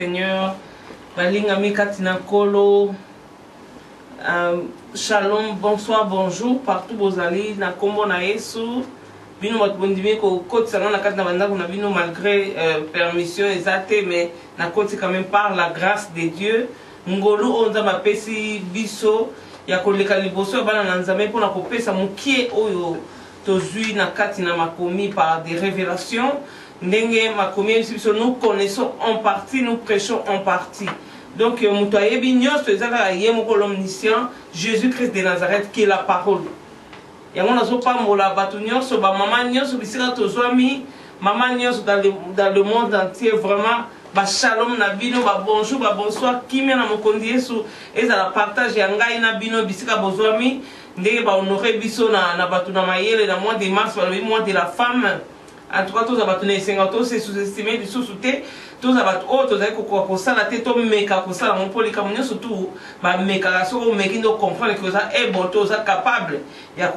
Seigneur, Balingami Katina Kolo, Shalom, bonsoir, bonjour, partout vos alliés, na kombo na Yesu, bino matbondimi ko koti sanga na katina banda kuna bino malgré permission exacte, mais na koti quand même par la grâce de Dieu, ngolu onza mapesi biso, ya koleka liboso bana na nzambe pona kopesa mukie oyo tozui na katina makomi par des révélations. Nous connaissons en partie, nous prêchons en partie. Donc, l'omniscient, Jésus-Christ de Nazareth, qui est la parole. Et on a pas mola batunyo so ba maman nyos bisira tozwami maman nyos dans le monde entier vraiment ba shalom na bino ba bonjour ba bonsoir kimia na mokondi Yesu eza la partage ya ngai na bino bisika bozwami ndenge ba honorer biso na batuna mayele na mois de mars le mois de la femme. En tout cas, tous les gens c'est sous-estimé du sous-souté. Tous les gens qui ont la tête, surtout, mais comprendre que ça est bon, tous capable. Il y a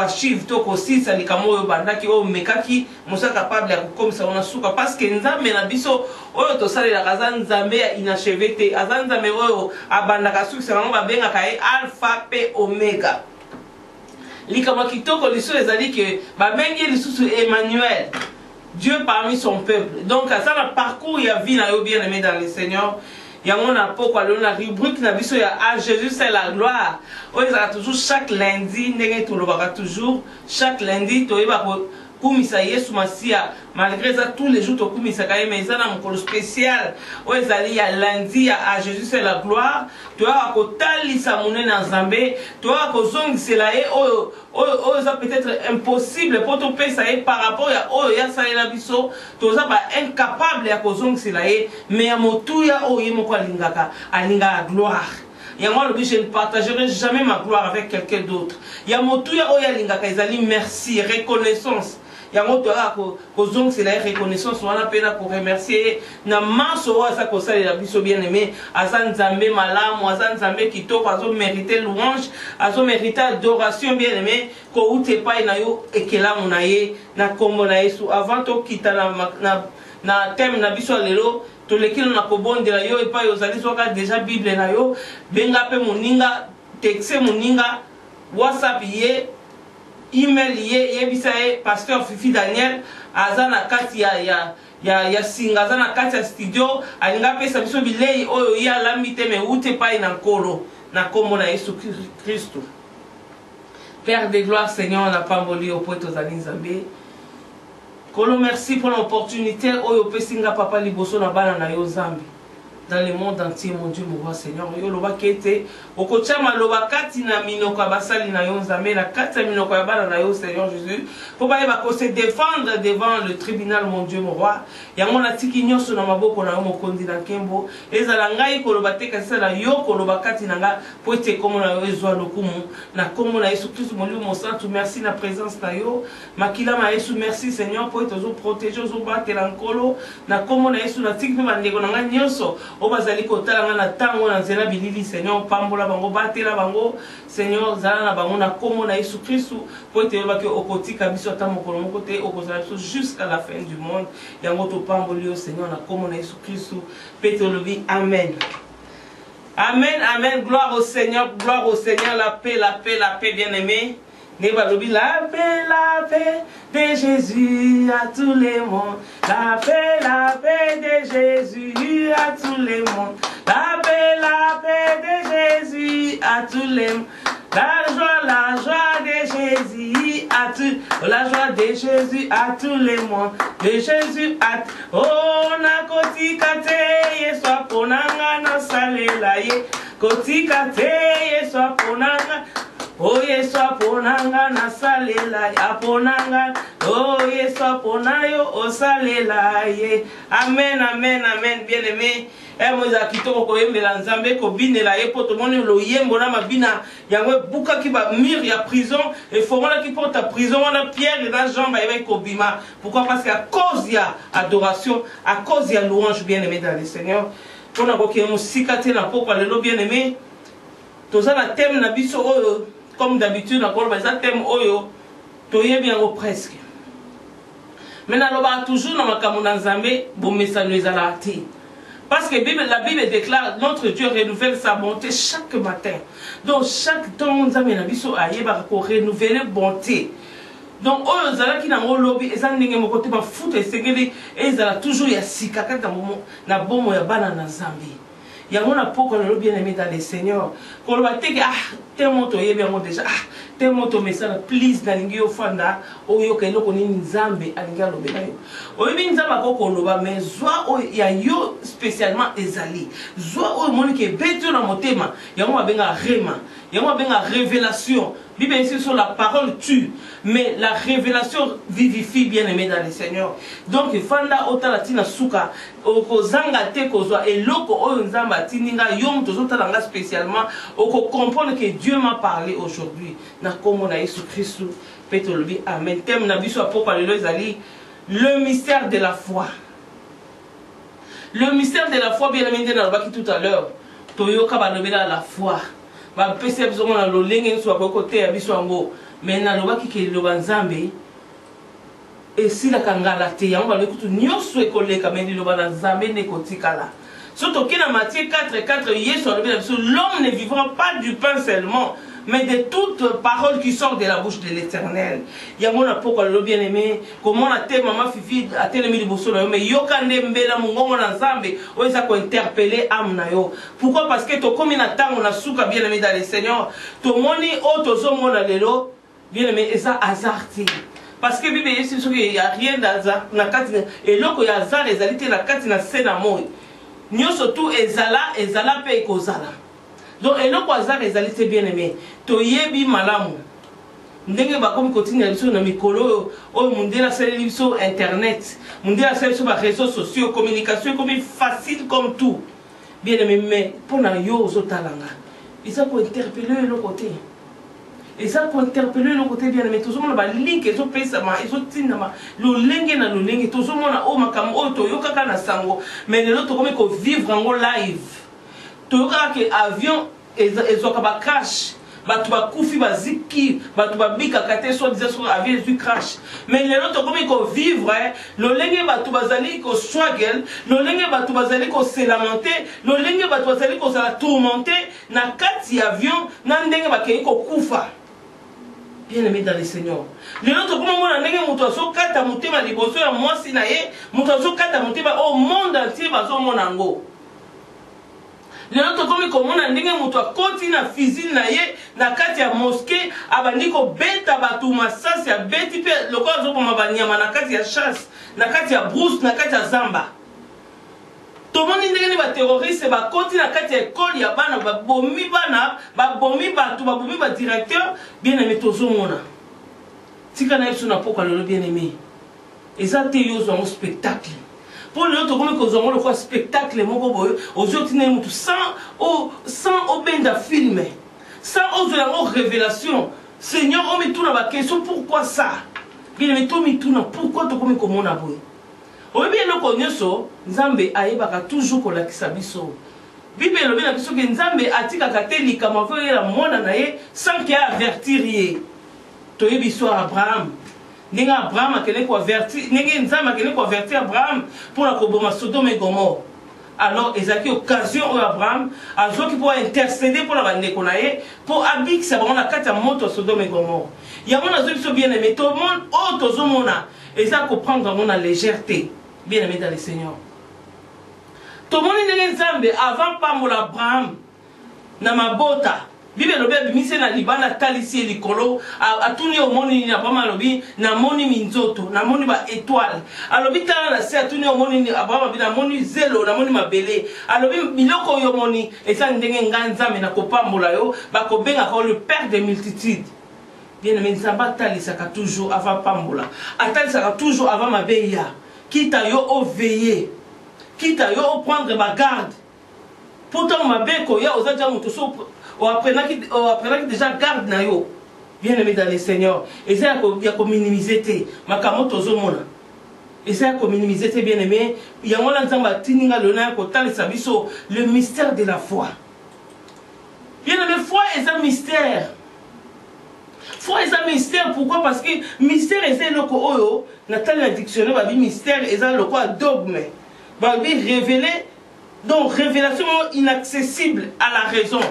achieve to aussi ça les camo banda qui au meka qui musa capable ya comme ça on a souka parce que nzambe na biso oyo to sala la kaza nzambe ya inachevé te azanzambe oyo abanda ka souka ça ba benga kai alpha p omega. Likama kitoko liso ezali que ba bengi lisusu Emmanuel, Dieu parmi son peuple. Donc ça le parcours ya vie na yo bien aimé dans le Seigneur. Ya mona poko la rubrique na biso ya Jésus c'est la gloire. On ça toujours chaque lundi ndenge to lobaka toujours chaque lundi to yeba ko kumisa Yesu Masia malgré ça tous les jours to kumisa ka mais ça na mokolo spécial o ezali ya lundi ya Jésus c'est la gloire to ya ko talisa munene nzambe to ya ko zongisela ye o ça peut-être impossible pour to pesa ye par rapport ya o ya salela biso to za ba incapable ya ko zongisela ye mais ya motuya o ye moko alingaka alinga gloire. Et moi, je ne partagerai jamais ma gloire avec quelqu'un d'autre. Il y a mon tout, merci, reconnaissance. Il y a mon tout, c'est la reconnaissance. On a peine pour remercier. Na maso ça comme ça la biso bien aimé. Azan Zambé malam, Azan Zambé qui to azo mérité louange, azo mérité adoration bien aimé. Ko ute pa na yo ekela munaye na kombo na Yesu avant to kita na thème na biso lelo. To lekilo na kobondela yo epa yo zali soka déjà bible na yo benga pe moninga texte moninga WhatsApp ye email ye bisa ye pasteur Fifi Daniel azana kati ya singa azana kati ya studio alinga pe sabiso bilei oyo ya lamite me ute pa ina nkolo na kombo na Yesu Kristo. Père de gloire Seigneur na pamboli au poète aux alinzambe. Kolo merci pour l'opportunité oyo pesinga papa liboso na bana na yo zambi dans le monde entier mon Dieu mon roi Seigneur yo loba kete okochama loba kati na minoko basali na yo zambe na kati na minoko ya bana na yo Seigneur Jésus pour ba ba ko se défendre devant le tribunal mon Dieu mon roi ya mona tiki nyoso na maboko na yo mokondi na kembo ezala ngai ko loba te kasi na yo ko loba kati na nga po ete komo na yo ezwa lokumu na komo na Yesu Christ mon Dieu mon saint merci na présence na yo makila ma Yesu merci Seigneur pour ete zo protéger zo batela nkolo na komo na Yesu na tiki ba ndeko na nga nyoso o bazali kotala nga na tango na nzela bilili Seigneur pambola bango batela bango Seigneur zala na bango na komo na Yesu Christ pour ete ba ke okotika biso ta mokolo moko te okozala biso jusqu'à la fin du monde yango to pamboli au Seigneur na komo na Yesu Christ pétolobi amen. Amen, amen, gloire au Seigneur, la paix, bien-aimé. La paix de Jésus à tous les mondes. La paix de Jésus à tous les mondes. La paix de Jésus à tous les mondes. La joie de Jésus à tous. La joie de Jésus à tous les mondes. De Jésus à oh na kotikate yeswa ponanga na salela ye. Kotikate yeswa ponanga. Oh yeswa ponanga na salela aponanga. Oh yeswa ponayo o salela ye. Amen, amen, amen, bien-aimé. Moza kitoko ko yembela nzambe ko binela ye poto moni lo yembo na mabina yangwe buka ki ba mur ya prison et formala ki porte prison wana Pierre et dans Jean ba yeba ko bima. Pourquoi? Parce qu'à cause ya adoration, à cause ya louange bien-aimé dans le Seigneur. On a boké musikate na poko lelo bien-aimé. Toza na thème na biso oyo comme d'habitude na ko ba za thème oyo to yebi yango presque. Mais na loba toujours na makambo na nzambe bo message ezala ti. Parce que la Bible déclare notre Dieu renouvelle sa bonté chaque matin. Donc chaque temps, nous avons renouveler bonté. Donc, oh, zala qui n'a pas lobby, et ça n'est pas côté foot et c'est et zala toujours ya sika quand na bon ya bana na Zambie. Il y a mon apôtre le bien aimé dans les seigneurs. Quand on va te dire ah t'es moto yé bien déjà ah t'es moto mais ça please na lingi ofanda o yo kelo koni Nzambe alinga lobe na yo. O yebi Nzamba ko loba mais zwa o ya yo spécialement ezali. Zwa o moni ke beto na motema ya mo benga rema. Il y a une révélation. Bible ici sur la parole tue, mais la révélation vivifie bien aimé dans le Seigneur. Donc fanda otalatina suka okozanga te kozwa eloko oyo nzamba tininga yom tozotalanga spécialement oko comprendre que Dieu m'a parlé aujourd'hui. Na kombo na Yesu Christ petolobi amen. Thème na biso apôtre lelo ezali le mystère de la foi. Le mystère de la foi bien aimé dans le tout à l'heure. Toyoka balobela la foi. Ba pese biso na lolenge nso ba côté ya biso ngo mais na lobaki ke loba Nzambe et si la kangala te yango ba lekutu nyonso ekoleka mais loba na Nzambe ne kotikala surtout que dans Matthieu 4:4 Yesu alobi biso l'homme ne vivra pas du pain seulement mais de toute parole qui sort de la bouche de l'Éternel. Il y a mon apôtre le bien-aimé, comment la thème maman Fifi a tellement mis bosso mais yokande mbela mungongo na Nzambe, o eza ko interpeller âme na yo. Pourquoi? Parce que to comme na tango na suka bien-aimé dans le Seigneur, to moni o to zo mona lelo, bien-aimé eza hasardi. Parce que Bible ici il y a rien d'hasard na kati et loko ya hasard ezalité na kati na sena moi. Nyoso tout ezala pe ekozala. Donc, et le hasard est bien aimé. Toyebi malamu. Ndenge ba comme continue biso na mikolo o mundela sele biso internet. Mundela sele sur les réseaux sociaux, communication comme facile comme tout. Bien aimé mais pour na yo ozotalanga. Ils ont pour interpeller le côté. Ils ont pour interpeller le côté bien aimé. Tout le monde ba link ils ont payé ça ma ils ont tinama. Lo lenge na lo lenge tout le monde o makam o to yo kaka na sango. Mais le autre comme ko vivre en live. Toyoka ke avion ezoka ba crash batu ba kufi ba ziki batu ba bika kate so disait sur avion du crash mais les autres comme ko vivre lo lenge batu bazali ko struggle lo lenge batu bazali ko se lamenter lo lenge batu bazali ko sala tourmenter na kati avion na ndenge ba ke ko kufa bien aimé dans le Seigneur les autres comme moi ndenge muto so kata mutema liboso ya mwasi na ye muto so kata mutema au monde entier bazo monango. Les autres comme on a ndenge muto akoti na fusile na ye na kati ya mosquée abandiko beta batu masasi ya beti pe lokola zo poma banyama na kati ya chasse na kati ya brousse na kati ya zamba. Tomoni ndenge ba terroriste ba koti na kati ya école ya bana ba bomi batu ba bomi ba directeur bien aimé tozo mona. Tika na yesu na poko lelo bien aimé. Ezate yo zo un spectacle. Pour les autres, comme nous avons le spectacle, aux autres, sans benda film, sans autre révélation. Seigneur, on met tout dans la question, pourquoi ça? Bien, mais tout met tout dans pourquoi tu comme on a beau. On bien le connaît ça, Nzambe aïbaka toujours qu'on l'a kisabiso. Bible le bien abiso que Nzambe atika kateli comme avait la mona nae sans qu'il avertir yé. Tu es biso Abraham. Nenga Abraham akene ko avertir, nenga Nzambe akene ko avertir Abraham pour la koboma Sodome et Gomorrhe. Alors ezaki occasion au Abraham azo qui pour intercéder pour la bande konaye pour habiter ça on a quatre moto Sodome et Gomorrhe. Ya mona zo biso bien aimé tout le monde oh tozo mona eza ko prendre mon légèreté bien aimé dans le Seigneur. Tout le monde nenga Nzambe avant pas mon Abraham na mabota Bible lobe bimise na libana talisi likolo atuni omoni na Abraham lobi na moni minzoto na moni ba étoile alobi tala na se atuni omoni Abraham bi na moni zelo na moni mabele alobi biloko yo moni esa ndenge nganzame na kopambola yo ba kobenga ko le père des multitudes bien aimé Nzamba talisaka toujours avant pambola atalisaka toujours avant mabeya kita yo o veiller kita yo o prendre ma garde pourtant mabeko ya ozaja muto so après déjà garde na yo bien aimé dans le Seigneur et ça il y a minimiser te makamoto zomona et ça il minimiser te bien aimé il y a ngona nzamba tininga lona ko talisa biso le mystère de la foi bien aimé foi est un mystère pourquoi parce que mystère est le ko oyo na tali na dictionnaire ba bi mystère est le ko dogme ba bi révéler Donc, révélation inaccessible à la raison.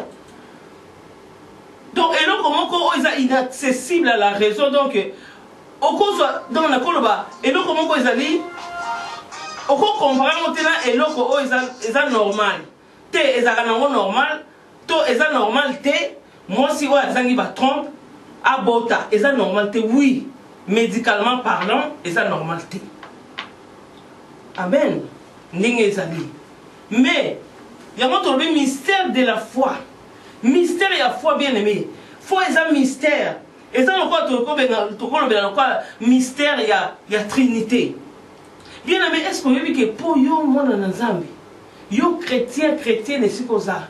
Donc, et donc, comment ils sont inaccessibles à la raison. Donc, dans la coloba, et donc, comment ils allaient, on comprend et donc, ils sont normal. Ils sont normal, ils sont normal, moi, si ils sont trompe, à bota, ils sont normal, oui, médicalement parlant, ils sont normal. Amen. Mais, il y a un mystère de la foi. Mystère et la foi, bien aimé. Foi est un mystère. Et ça, mystère, il y a Trinité. Bien aimé, est-ce que vous avez vu que pour yo, moi, dans Nzambi, yo chrétien, ne sais pas ça.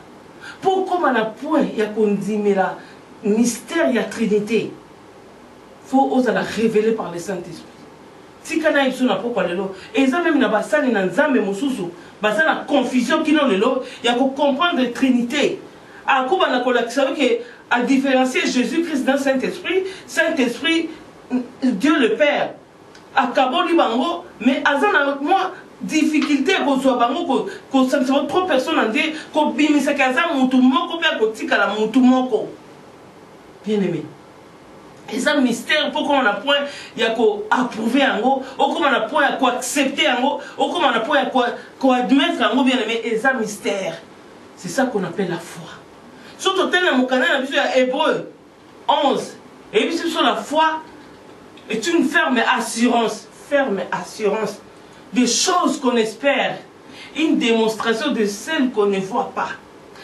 Pourquoi on a point, il y a qu'on dit, mais là, mystère, il y a Trinité. Il faut oser la révéler par le Saint-Esprit. Si on a une pourquoi le lot, et ça même, il y a la confusion qui n'a le lot, il y a qu'on comprendre la Trinité. À quoi on a que à différencier Jésus-Christ dans Saint-Esprit, Saint-Esprit, Dieu le Père. À Kaboli Bango, mais à moi, difficulté à soit Bango, que ça ne trop personne en dire, qu'on bimisa kaza mutumoko, qu'on tika la mutumoko. Bien aimé. Et ça, mystère, pourquoi on a point, il y a qu'à approuver en haut, ou comment on a point, à quoi accepter en haut, ou comment on a point, à quoi admettre en haut, bien aimé. Et ça, mystère. C'est ça qu'on appelle la foi. Surtout, dans mon canal, il y a Hébreu 11. Et puis, sur la foi, est une ferme assurance des choses qu'on espère, une démonstration de celles qu'on ne voit pas.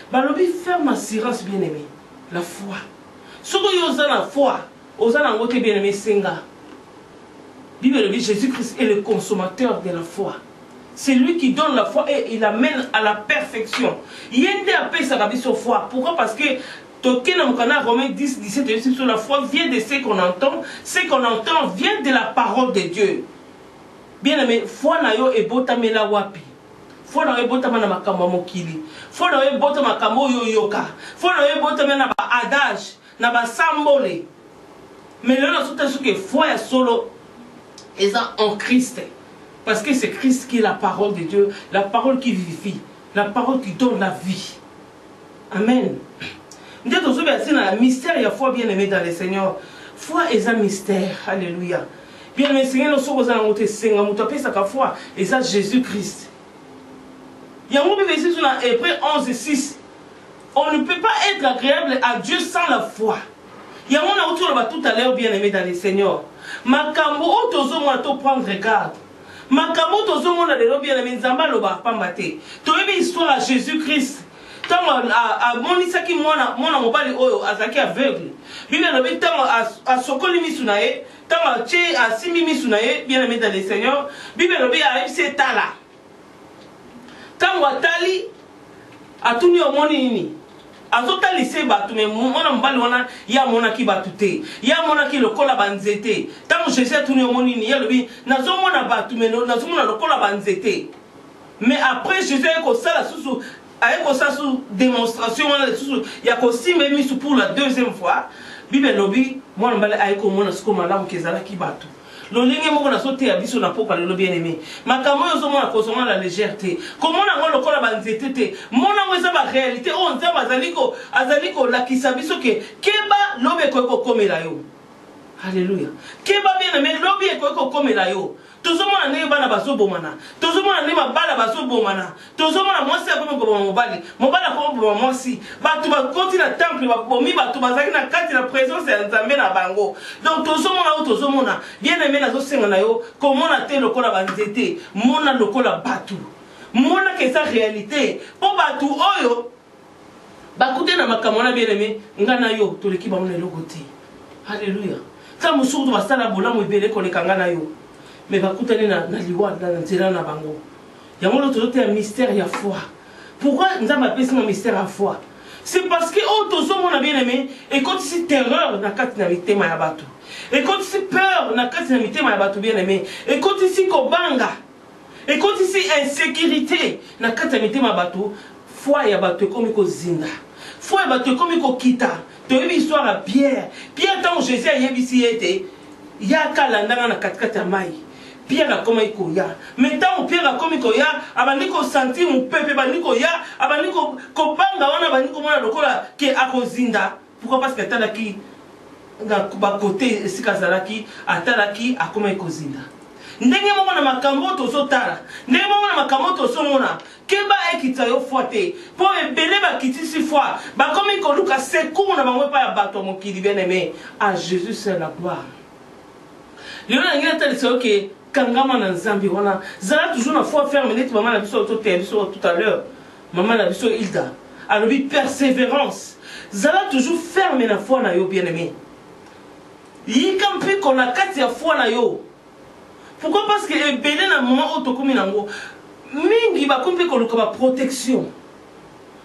Balobi ferme assurance, bien aimé, la foi. Surtout, il y a la foi, aux gens bien aimé, Senga. Bible dit Jésus-Christ est le consommateur de la foi. C'est lui qui donne la foi et il amène à la perfection. Il y a une appel ça sur foi. Pourquoi? Parce que Romains 10, 17, sur la foi vient de ce qu'on entend. Ce qu'on entend vient de la parole de Dieu. Bien aimé, foi na yo ebotamela wapi. Foi na yo ebotama na makambo mokili. Foi na yo ebotama makambo yoyoka. Foi na yo ebotama na ba adage, na ba sambole. Mais là, on a que foi est solo et ça en Christ. Parce que c'est Christ qui est la parole de Dieu, la parole qui vivifie, la parole qui donne la vie. Amen. Nous avons un mystère et la foi bien aimé dans le Seigneur. Foi est un mystère. Alléluia. Bien aimé, Seigneur, nous sommes en train de Seigneur, nous tapons sa foi et ça Jésus-Christ. Il y a un mot verset sur Hébreu 11 et 6. On ne peut pas être agréable à Dieu sans la foi. Il y a un mot tout à l'heure bien aimé dans le Seigneur. Makambo otozo mo to prendre garde. Makambo tozo mo na de bien aimé nzamba loba pambate. To ebe histoire à Jésus-Christ. Tant à monisaki mwana mobali oyo azaki aveugle. Bible na bitango a sokoli misunaye, tant che a simi misunaye bien aimé dans le Seigneur. Bible na bi a ipse tala. Tant watali atuni omoni nini. Azotali se batu me mwana mbali wana ya mona ki batute ya mona ki lokola banzete tango Jésus atuni omoni ni ya lobi nazo mona batu me nazo mona lokola banzete. Mais après Jésus ko sala susu ayeko sa sous démonstration wana susu ya ko sime misu pour la deuxième fois Bible lobi mwana mbali ayeko mona siko malamu kezala ki batu. L'olenge moko na sauté à biso na poka le bien aimé. Makamo yo zo mona kosoma la légèreté. Comment na ngolo kola banzete te. Mona ngweza ba réalité on nzamba azaliko la kisabiso ke keba lobe ko komela yo. Alléluia. Keba bien aimé lobe ko komela yo. Tozomona ne bana baso bomana. Tozomona ne mabala baso bomana. Tozomona mwasi akomo ko mobali. Mobala ko bo mwasi. Batu ba koti na temple ba bomi batu bazaki na kati na présence ya Nzambe na bango. Donc tozomona bien aimé na zo senga na yo komona te lokola banzete. Mona lokola batu. Mona que sa réalité. Po batu oyo bakute na makamona bien aimé ngana yo to leki ba mona lokote. Alléluia. Ça musudu basala bolamu ibele ko lekanga na yo. Mais va coûter na liwa na nzela na bango. Yango lo tozote un mystère ya foi. Pourquoi nous avons appelé ça un mystère à foi? C'est parce que oh tozo mon bien aimé et quand c'est terreur na kati na mitema ya bato. Et quand c'est peur na kati na mitema ya bato bien aimé. Et quand c'est kobanga. Et quand c'est insécurité na kati na mitema ya bato, foi ya bato comme ko zinda. Foi ya bato comme ko kita. Tu as une histoire à Pierre. Pierre tant Jésus a yebisi était ya kalanda na kati kati ya mai. Pierre a comme ikoya. Maintenant Pierre a comme ikoya, abandi ko sentir mon peuple bandi ko ya, abandi ko banga wana bandi ko mona lokola ke akozinda. Pourquoi parce que talaki nga ba côté sikazalaki atalaki akoma ikozinda. Ndenge moko na makambo tozo tala. Ndenge moko na makambo tozo mona. Keba ekita yo foite. Po ebele ba kitisi foi. Ba comme ko luka secours na bango pa ya bato mokili bien aimé. À Jésus c'est la gloire. Léon ngena tali c'est OK. Kangama na Nzambi wana zala toujours na foi ferme net maman la biso tout à l'heure maman la biso Hilda alors bi persévérance zala toujours ferme na foi na yo bien aimé yikampi kona kati ya foi na yo pourquoi parce que ebele na moment auto komi nango mingi ba kompe ko luka ba protection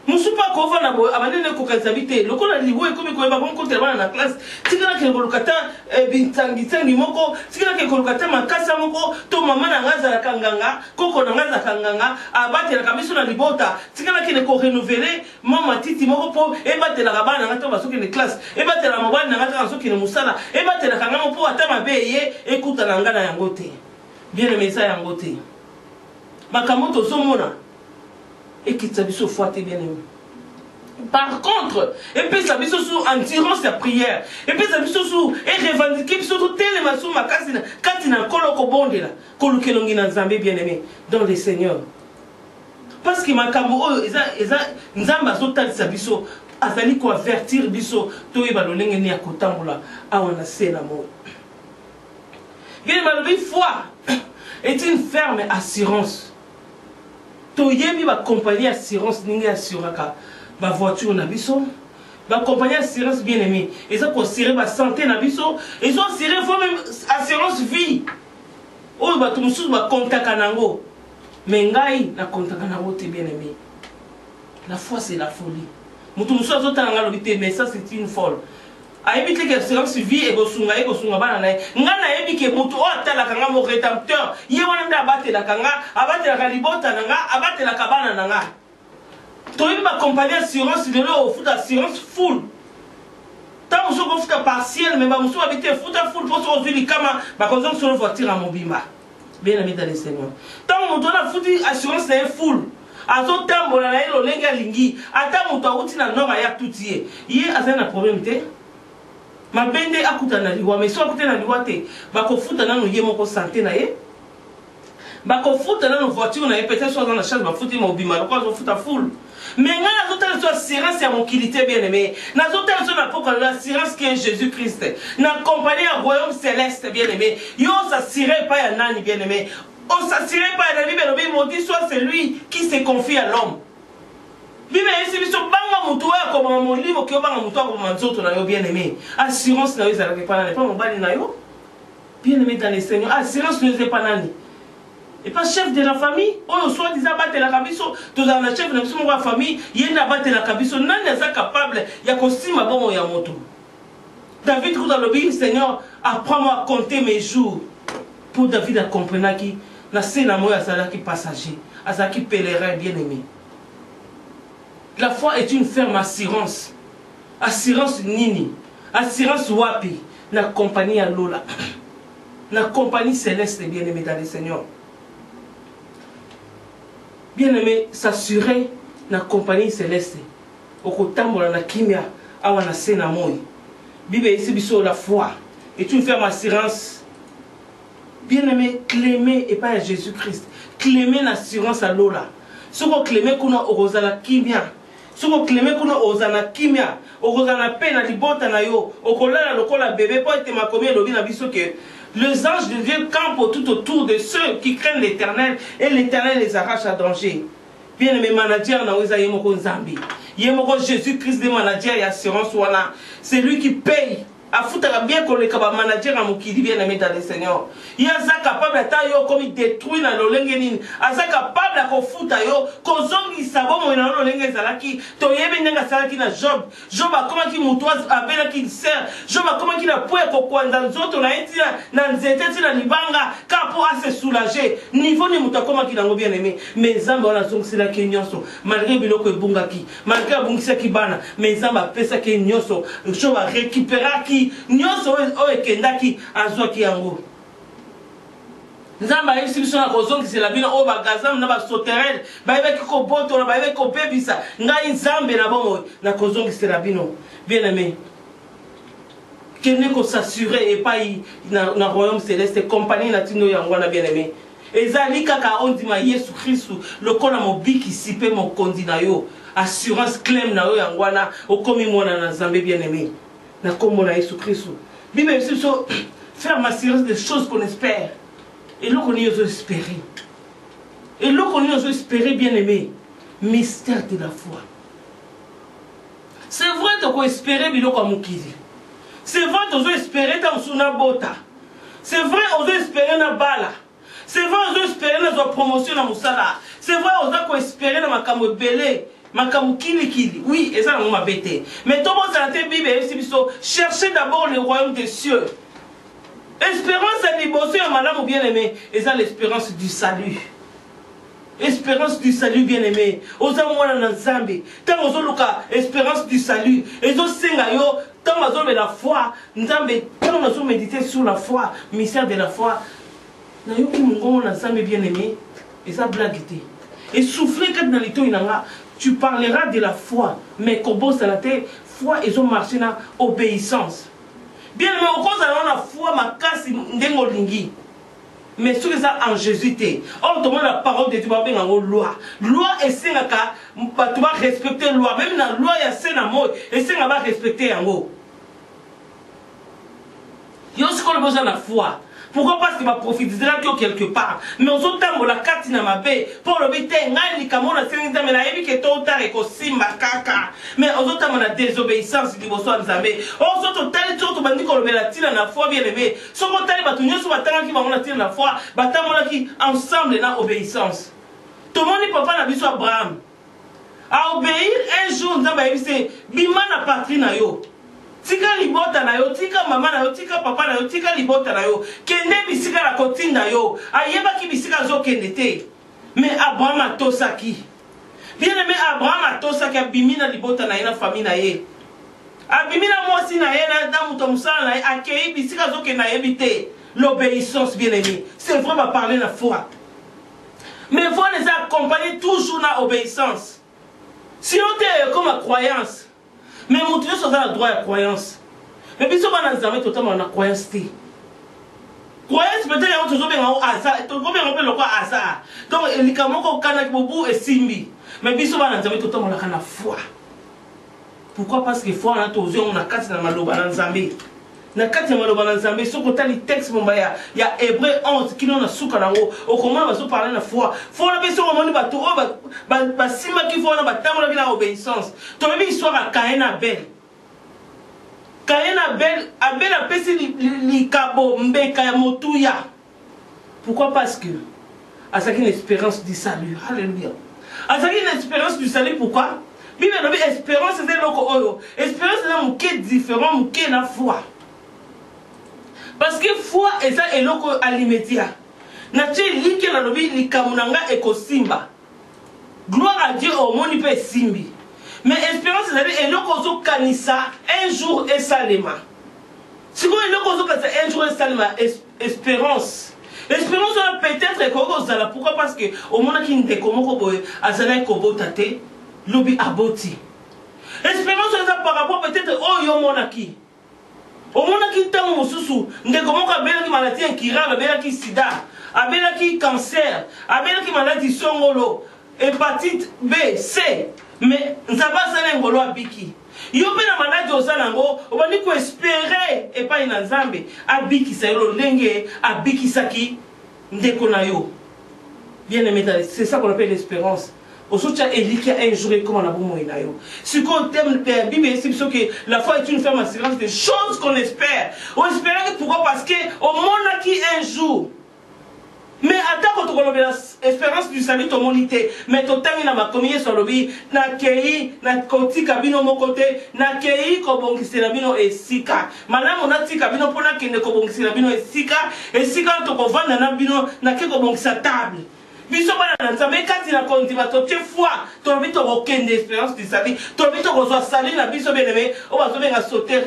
musupa ko vana bo abanene ko kazabite lokola liwo ekomi ko ba bonko tebana na classe tikana ke ko lukata bintangi moko tikana ke ko lukata makasa moko to mama na ngaza la kanganga koko na ngaza kanganga abate la kamiso na libota tikana ke ko renouveler mama titi moko po ebate la kabana ngato basoki ne classe ebate la mobali na ngato basoki ne musala ebate la kangama po ata mabeye ekuta na ngana yango te bien le message yango te makamoto somona et qui s'habille foi bien aimé. Par contre, et puis s'habille sous endurance la prière, et puis s'habille sous et revendiquer surtout tellement sous ma casine, katina koloko bonde là, kolukelongi na Nzambe bien aimé dans le Seigneur. Parce que ma kambo eza Nzamba sotal sabiso azali ko avertir biso to eba lolenge ni akotambola awana sela mo. Bien malgré foi est une ferme assurance. Toyebi ba compagnie assurance ningi assuraka ba voiture na biso ba compagnie assurance bien aimé et ça considérer ba santé na biso et ça assurer faut même assurance vie o ba tumusu ba contaka nango mais ngai na contaka nango te bien aimé la foi c'est la folie mutumusu azotanga ngalo mais ça c'est une folle aibite que assurance vie et bosunga bana na ngana yebi ke mutu o atala kanga mo rédempteur ye wana nda abate la kanga abate la kalibota nanga abate la kabana nanga to yebi ba compagnie assurance de lo foot assurance full tant muso ko futa partiel mais ba muso habite futa full pour se vili kama ba kozon sur voiture à mobimba bien aimé dans le Seigneur tant muto na futi assurance na full azo tambola na elo lenga lingi ata muto auti na nora ya tutie ye azana problème te ma bende akuta na liwa mais so akuta na liwa te bako futa nanu ye moko santé na ye bako futa nanu voiture na ye peut-être soit dans la charge ba futa mo bima ko zo futa full mais nga na zotala so assurance ya mokilité bien aimé na zotala so na poka l'assurance qui est Jésus-Christ na compagnie à royaume céleste bien aimé yo s'assurer pas ya nani bien aimé on s'assurer pas ya Bible mais maudit soit celui qui se confie à l'homme. Bible ici biso banga mutu ya ko mo libo ki banga mutu ko manzoto na yo bien aimé assurance na yo za pas mon bali na yo bien aimé dans le Seigneur assurance ne c'est pas nani et pas chef de la famille oh soit disant battre la kabiso to za na chef na biso mo famille yenda battre la kabiso nani est capable ya kosima bomo ya moto David ko dans le Bible Seigneur apprends-moi à compter mes jours pour David a comprendre qui na sena moya sala qui passager azaki pèlerin bien aimé. La foi est une ferme assurance. Assurance nini. Assurance wapi. La compagnie à Lola. La compagnie céleste bien aimé dans le Seigneur. Bien aimé, s'assurer la compagnie céleste. Au kotambola na kimia awana sena moi. Bible ici biso la foi est une ferme assurance. Bien aimé, clémer et pas à Jésus-Christ. Clémer l'assurance à Lola. Ce qu'on clémer qu'on a au la kimia. Si vous clémez que nous osana kimia, osana peine à libota na yo, okola lokola bébé pour être ma commune lobi na biso que les anges de Dieu campent tout autour de ceux qui craignent l'Éternel et l'Éternel les arrache à danger. Bien aimé manager na oza yemoko Nzambi. Yemoko Jésus-Christ de manager et assurance wana, c'est lui qui paye. Afutaka bien qu'on le capable manager à mokili bien aimé dans le Seigneur. Il a capable à tayo comme il détruit dans le lengenin. Aza capable à kofuta yo kozongi sabo mo na lolenge zalaki. To yebe ndenga salaki na Job. Job a comment qui mutoise abela qui sert. Job a comment qui na poe ko kwanda nzoto na eti na nzete ti na libanga ka pour à se soulager. Niveau ni muto comment qui nango bien aimé. Mais Nzambe ona zongsila ki nyonso. Malgré biloko ebungaki, malgré abungisa ki bana, mais Nzambe pesa ki nyonso. Job a récupérer ki nyonso o ekendaki azwaki yango. nzamba yebisi biso na kozongisela bino oyo bagazam na basoterele bayebeki kobotola bayebeki kobebisa ngai nzambe na bongo na kozongisela bino bien aimé kende kosasure epai na royaume céleste compagnie na tino yango wana bien aimé ezali kaka ondima yesu kristu lokola mobikisi mpe mokonzi na yo assurance claim na yo yango wana okomi mwana na nzambe bien aimé na kombo na yesu kristu bible yebisi biso faire ma assurance des choses qu'on espère. Et là qu'on y a espéré. Et là qu'on y a espéré, bien aimé. Mystère de la foi. C'est vrai qu'on a espéré, mais qu'on a c'est vrai qu'on a espéré dans son bota. C'est vrai qu'on a espéré dans bala. C'est vrai qu'on a espéré dans la promotion dans Moussala. C'est vrai qu'on a espéré dans ma camo belé. Ma camo kili. Oui, et ça, on m'a bêté. Mais tout le monde a été Bible, cherchez d'abord le royaume des cieux. Espérance à l'émotion, madame ou bien-aimé, et ça l'espérance du salut. Espérance du salut, bien-aimé. Osa mwana na nzambe. Tant ozo luka espérance du salut. Ezo senga yo, tant ozo la foi, nzambe, tant ozo méditer sur la foi, mystère de la foi. Na yo ki mungo na nzambe bien-aimé, et ça blaguité. Et souffler quand dans l'étau inanga, tu parleras de la foi, mais kobo salate, foi ezo marcher na obéissance. Bien, mais au cause de la foi, ma casse n'engolingi. Mais ce que ça en Jésus t'es. Or, tu la parole de Dieu, tu vas bien en loi. Loi et c'est tu vas respecter la loi. Même dans la loi, il y a c'est un mot. Et c'est va respecter en haut. Il y a aussi qu'on a besoin de la foi. Pourquoi? Parce qu'il va profiter de la quelque part. Mais on s'entend pour la carte dans ma baie. Pour le bêter, il y a un peu mais la évi qui est tôt ou tard et qu'on simba caca. Mais on s'entend la désobéissance du besoin de Zambé. On s'entend tel tour, tu vas dire qu'on le met la tire dans la foi bien aimé. Sauf qu'on t'a dit, bah, tu n'y a pas qui va la tire dans la foi. Bah, t'as mon qui ensemble dans l'obéissance. Tout le monde n'est pas la vie Abraham. À obéir un jour, nous avons dit, bima na patrie na yo. Tika libota na yo, tika mama na yo, tika papa na yo, tika libota na yo. Kende bisika la kotine na yo. Ayeba ki bisika zo kende te. Mais Abraham a tosaki. Bien aimé Abraham a tosaki abimina libota na ye na famille na ye. Abimina mwasi na ye na muto musala na ye. Akei bisika zo kende na ye bite. L'obéissance bien aimé. C'est vrai va parler la foi. Mais il faut les accompagner toujours dans l'obéissance. Sinon tu es comme la croyance. Mais mon Dieu, ça a le droit à la croyance. Mais puis, si on a un totalement la croyance. Croyance, peut-être qu'il y a toujours bien un hasard. Il y a toujours bien un hasard. Donc, il y a un canal qui est simbi. Mais puis, si on a un totalement la foi. Pourquoi? Parce que la foi, on a toujours une carte dans la Zambie. Na kati ya maloba na Nzambe soko tali texte momba ya Hébreu 11 kino na suka nango okomona bazo parler na foi na beso komoni bato o ba sima ki foi na batambola ki na obéissance to même histoire à Caïn Abel Abel a pesi li kabo mbeka ya motuya. Pourquoi? Parce que à ça une espérance du salut. Alléluia. À ça une espérance du salut. Pourquoi? Bible dit espérance c'est loko oyo. Espérance c'est un mot différent, mot la foi. Parce que foi est ça et loko alimetia. Natie like la lobi li kamunanga ekosimba. Gloire à Dieu au monde peut simbi. Mais espérance c'est et loko zo kanisa un jour et salema. Si quoi loko zo kanisa un jour et salema espérance. Espérance peut-être que ça pourquoi? Parce que au monde qui ne komoko boy azana kobo tate lobi aboti. Espérance c'est par rapport peut-être au yo monaki. Au monde qui t'a mosusu, ne comment qu'abela qui maladie incurable, abela qui sida, abela qui cancer, abela qui maladie songolo, hépatite B, C, mais nzaba sana ngolo abiki. Yo pe na maladie osanango, obandi ko espérer et pas ina nzambe, abiki sa yo lenge, abiki saki ndeko na yo. Bien aimé, c'est ça qu'on appelle l'espérance. Aujourd'hui, il y a un jour comme on a beau moyen. Ce qu'on t'aime, la Bible c'est que la foi est une ferme assurance des choses qu'on espère. On espère que pourquoi? Parce que au monde qui un jour. Mais attends quand on a l'espérance du salut au monde mais tout temps il a ma communion sur le vie, na kei, na koti kabino mon côté, na kei kobongisi la bino et sika. Madame on a ti kabino pour na kende kobongisi la bino et sika to kovanda na bino na ke kobongisa table. Biso bana nzambe kati na kontima to tie foi to bito okende espérance du salut to bito kozwa salut na biso bien aimé o bazo benga sauter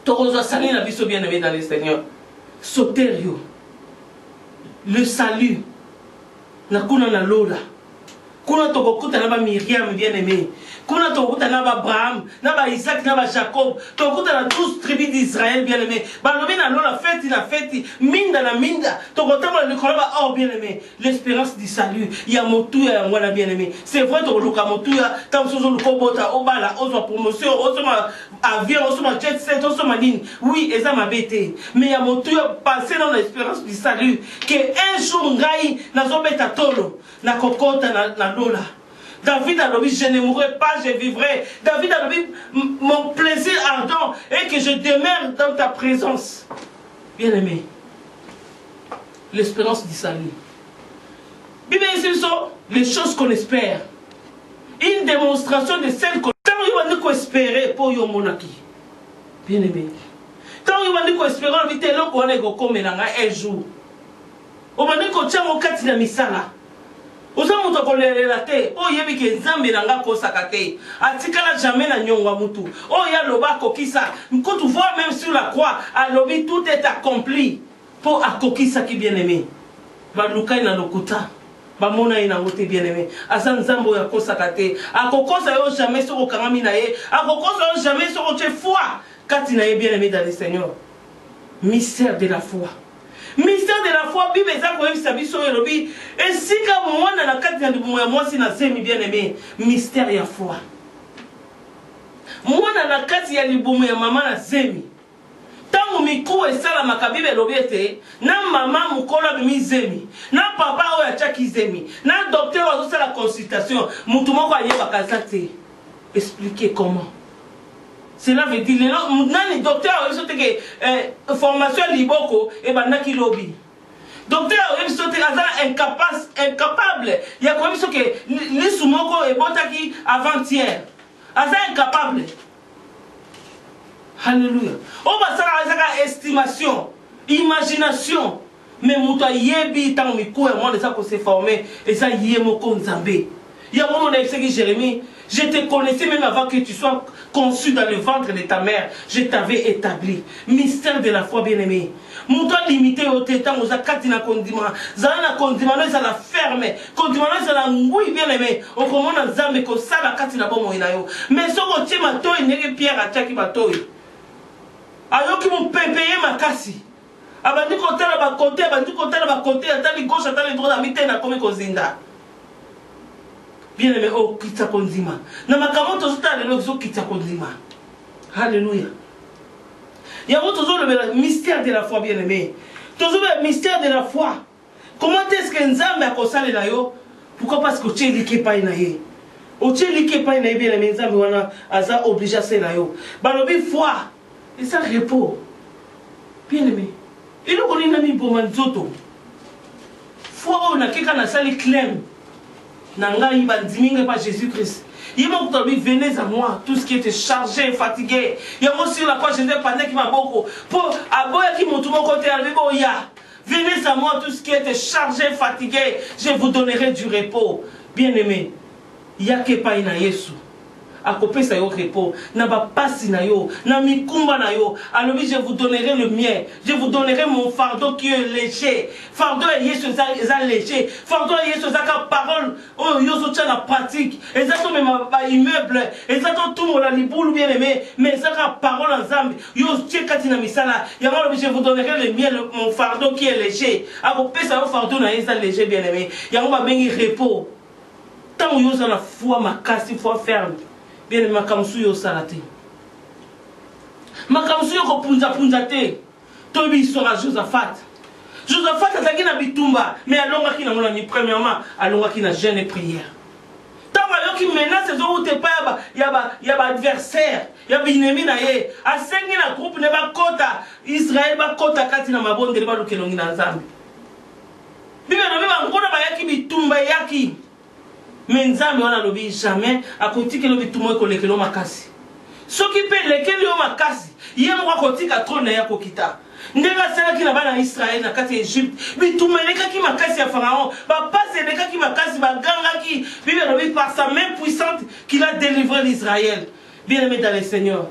to kozwa salut na biso bien aimé dans le Seigneur sauterio le salut. Na kuna na lola. Kuna tokokuta na ba Myriam bien-aimé. Kuna tokokuta na ba Abraham, na ba Isaac, na ba Jacob. Tokokuta na 12 tribus d'Israël bien-aimé. Balobi na lola fête na fête, minda na minda. Tokokuta na likolo ba or bien-aimé. L'espérance du salut. Ya motuya ya ngwana bien-aimé. C'est vrai tokoluka motuya, tam sozo lukobota obala, ozo promotion, ozo ma avion, ozo ma jet set, ozo ma ligne. Oui, eza ma bête. Mais ya motuya passer dans l'espérance du salut que un jour ngai nazo beta tolo na kokota na lola. David a dit, je ne mourrai pas, je vivrai. David a dit, mon plaisir ardent est que je demeure dans ta présence. Bien-aimé, l'espérance du salut. Bible ici sont les choses qu'on espère. Une démonstration de celles qu'on a espérer pour yo monaki. Bien-aimé. Tant qu'on a espérer, on vite là qu'on est comme un jour. On va dire qu'on tient au quatre de misala. Oza mutu kolelela te o yebi ke nzambe nanga kosaka te atikala jamais na nyongwa mutu o ya loba kokisa quand tu vois même sur la croix alobi tout est accompli pour akokisa ki bien-aimé ba lukai na lokuta ba mona ina ngote bien-aimé asa nzambo ya kosaka te akokosa yo jamais soko kangami na ye akokosa yo jamais soko te foi kati na ye bien-aimé dans le Seigneur. Mystère de la foi. Mystère de la foi, Bible eza koyebi sabiso elobi esika mwana na kati na libumu ya mwasi na zemi bien-aimé, mystère ya foi. Mwana na kati ya libumu ya mama na zemi. Tangu miku esala makabibe elobi ete na mama mukolo bimi zemi, na papa oyo achaki zemi, na docteur ozo sala consultation, mutu moko ayeba kazate. Expliquez comment. Cela veut dire que le docteur a formation liboko et banaki lobby. Docteur a incapable. Il y a comme ça que les soumoko et botaki avant-hier. Incapable. Alléluia. On va faire estimation, imagination. Mais mouta yebi tant mikou et moi de ça qu'on s'est formé et ça yemoko nzambe. Il y a un moment où Jérémie, je te connaissais même avant que tu sois conçu dans le ventre de ta mère. Je t'avais établi. Mystère de la foi bien-aimé. Mon temps limité au tétan, aux akatina condiment. Zana condiment, ça la ferme. Condiment, ça la ngouille bien-aimé. Au moment où Zambe, qu'on sait la katina bon moïnayo. Mais ce que tu m'as toi, il n'est pierre à tchaki bateau. Alors qu'ils m'ont payé ma cassi. Abandi côté là-bas côté, abandi côté là-bas côté, attends gauche, attends droit, d'habiter na comme kozinda. Bien-aimé, oh, kitsa konzima. Na makamoto zuta le lozo kitsa konzima. Alléluia. Il y a le mystère de la foi, bien-aimé. Toujours le mystère de la foi. Comment est-ce que Nzambe a consacré là yo? Pourquoi? Parce que tu es liké pas inaye. O tu es liké pas inaye, bien-aimé. Nzambe wana aza obligé à faire là yo. Balobi foi. Et ça repos. Bien-aimé. Et nous on est mis pour manzoto. Foi on a quelqu'un na sali clem. Nanga iba dimingue par Jésus-Christ. Il m'a dit, venez à moi, tout ce qui était chargé, fatigué. Il y a aussi la croix, Jésus pendant qui m'a beaucoup. Pour aboyer qui m'a tout mon côté, venez à moi, tout ce qui était chargé, fatigué. Je vous donnerai du repos. Bien-aimé, il n'y a que pas une Yesu. A copé ça yo repos. N'a pas passé na yo, n'a mi kumba na yo. Alors je vous donnerai le mien. Je vous donnerai mon fardeau qui est léger. Fardeau est Yesu ça léger. Fardeau est Yesu ça parole. Oh yo so la pratique. Exactement même immeuble. Exactement tout mon la liboule bien aimé. Mais ça parole en zambe. Yo tche katina misala. Ya moi je vous donnerai le mien mon fardeau qui est léger. A copé ça yo fardeau na ça léger bien aimé. Ya moi bengi repos. Tant yo ça la foi ma casse foi ferme. Bien aimé, makamsu yo salate. Makamsu yo ko punza te. Tobi sera Josaphat. Josaphat a na bitumba, mais alonga ki na mona ni premièrement, alonga ki na jeûne et prière. Tant yo ki menace zo ou te pa ya ba adversaire, ya binemi na ye. A sengi na groupe ne ba kota, Israël ba kota kati na mabonde ba lukelongi na Nzambe. Bibe no biba ngona ba yaki bitumba yaki. Mais Nzambe wana lobi jamais a kotika lobi tout monde kolekelo makasi. Ce qui peut lekelo makasi, yemo kwa kotika trône ya kokita. Ndenga sala ki na bana Israël na kati Égypte, bituma leka ki makasi ya Pharaon, ba passe leka ki makasi ba ganga ki, Bible lobi par sa main puissante qu'il a délivré l'Israël. Bien-aimé dans le Seigneur.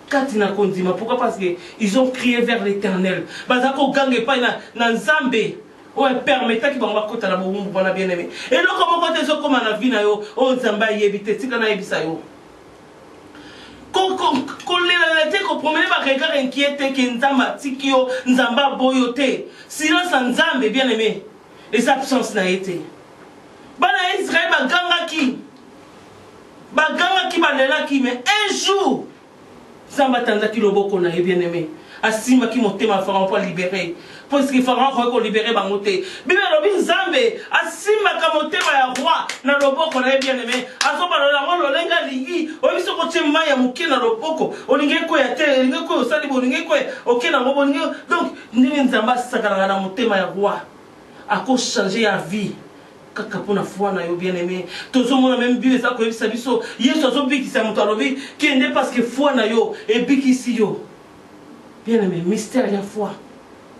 Katina kondima, pourquoi? Parce que ils ont crié vers l'Éternel. Bazako gange pa na Nzambe. oyo permetaki bango bakota na bowumbu wana bien aimé eloko moko te ezokoma na vi na yo oyo nzambe ayebi te tika nayebisa yo kolela te kopromene baregard inquiete ke nzambe atiki yo nzambe aboyo te silence ya nzambe bien aimé eza absence na ye te bana ya Israël bagangaki balelaki mais un jour nzambe atanzaki loboko na ye bien aimé asimaki motema ya Pharaon mpo alibere parce que Pharaon akoki kolibere bango te bible elobi nzambe asimbaka motema ya roi na loboko na ye bien aimé azobalola yango lolenge alingi oyebi soki otie mai ya moke na loboko olingi ekoya te olingi ekoya osali bo olingi ekoya oke nango bolingi donc ndenge nzambe asakalaka na motema ya roi akochange ya vie kaka mpona foi na yo bien aimé tozomona même bible eza koyebisa biso yesu azobikisa moto alobi kende parce que foi na yo ebikisi yo bien aimé mystère ya foi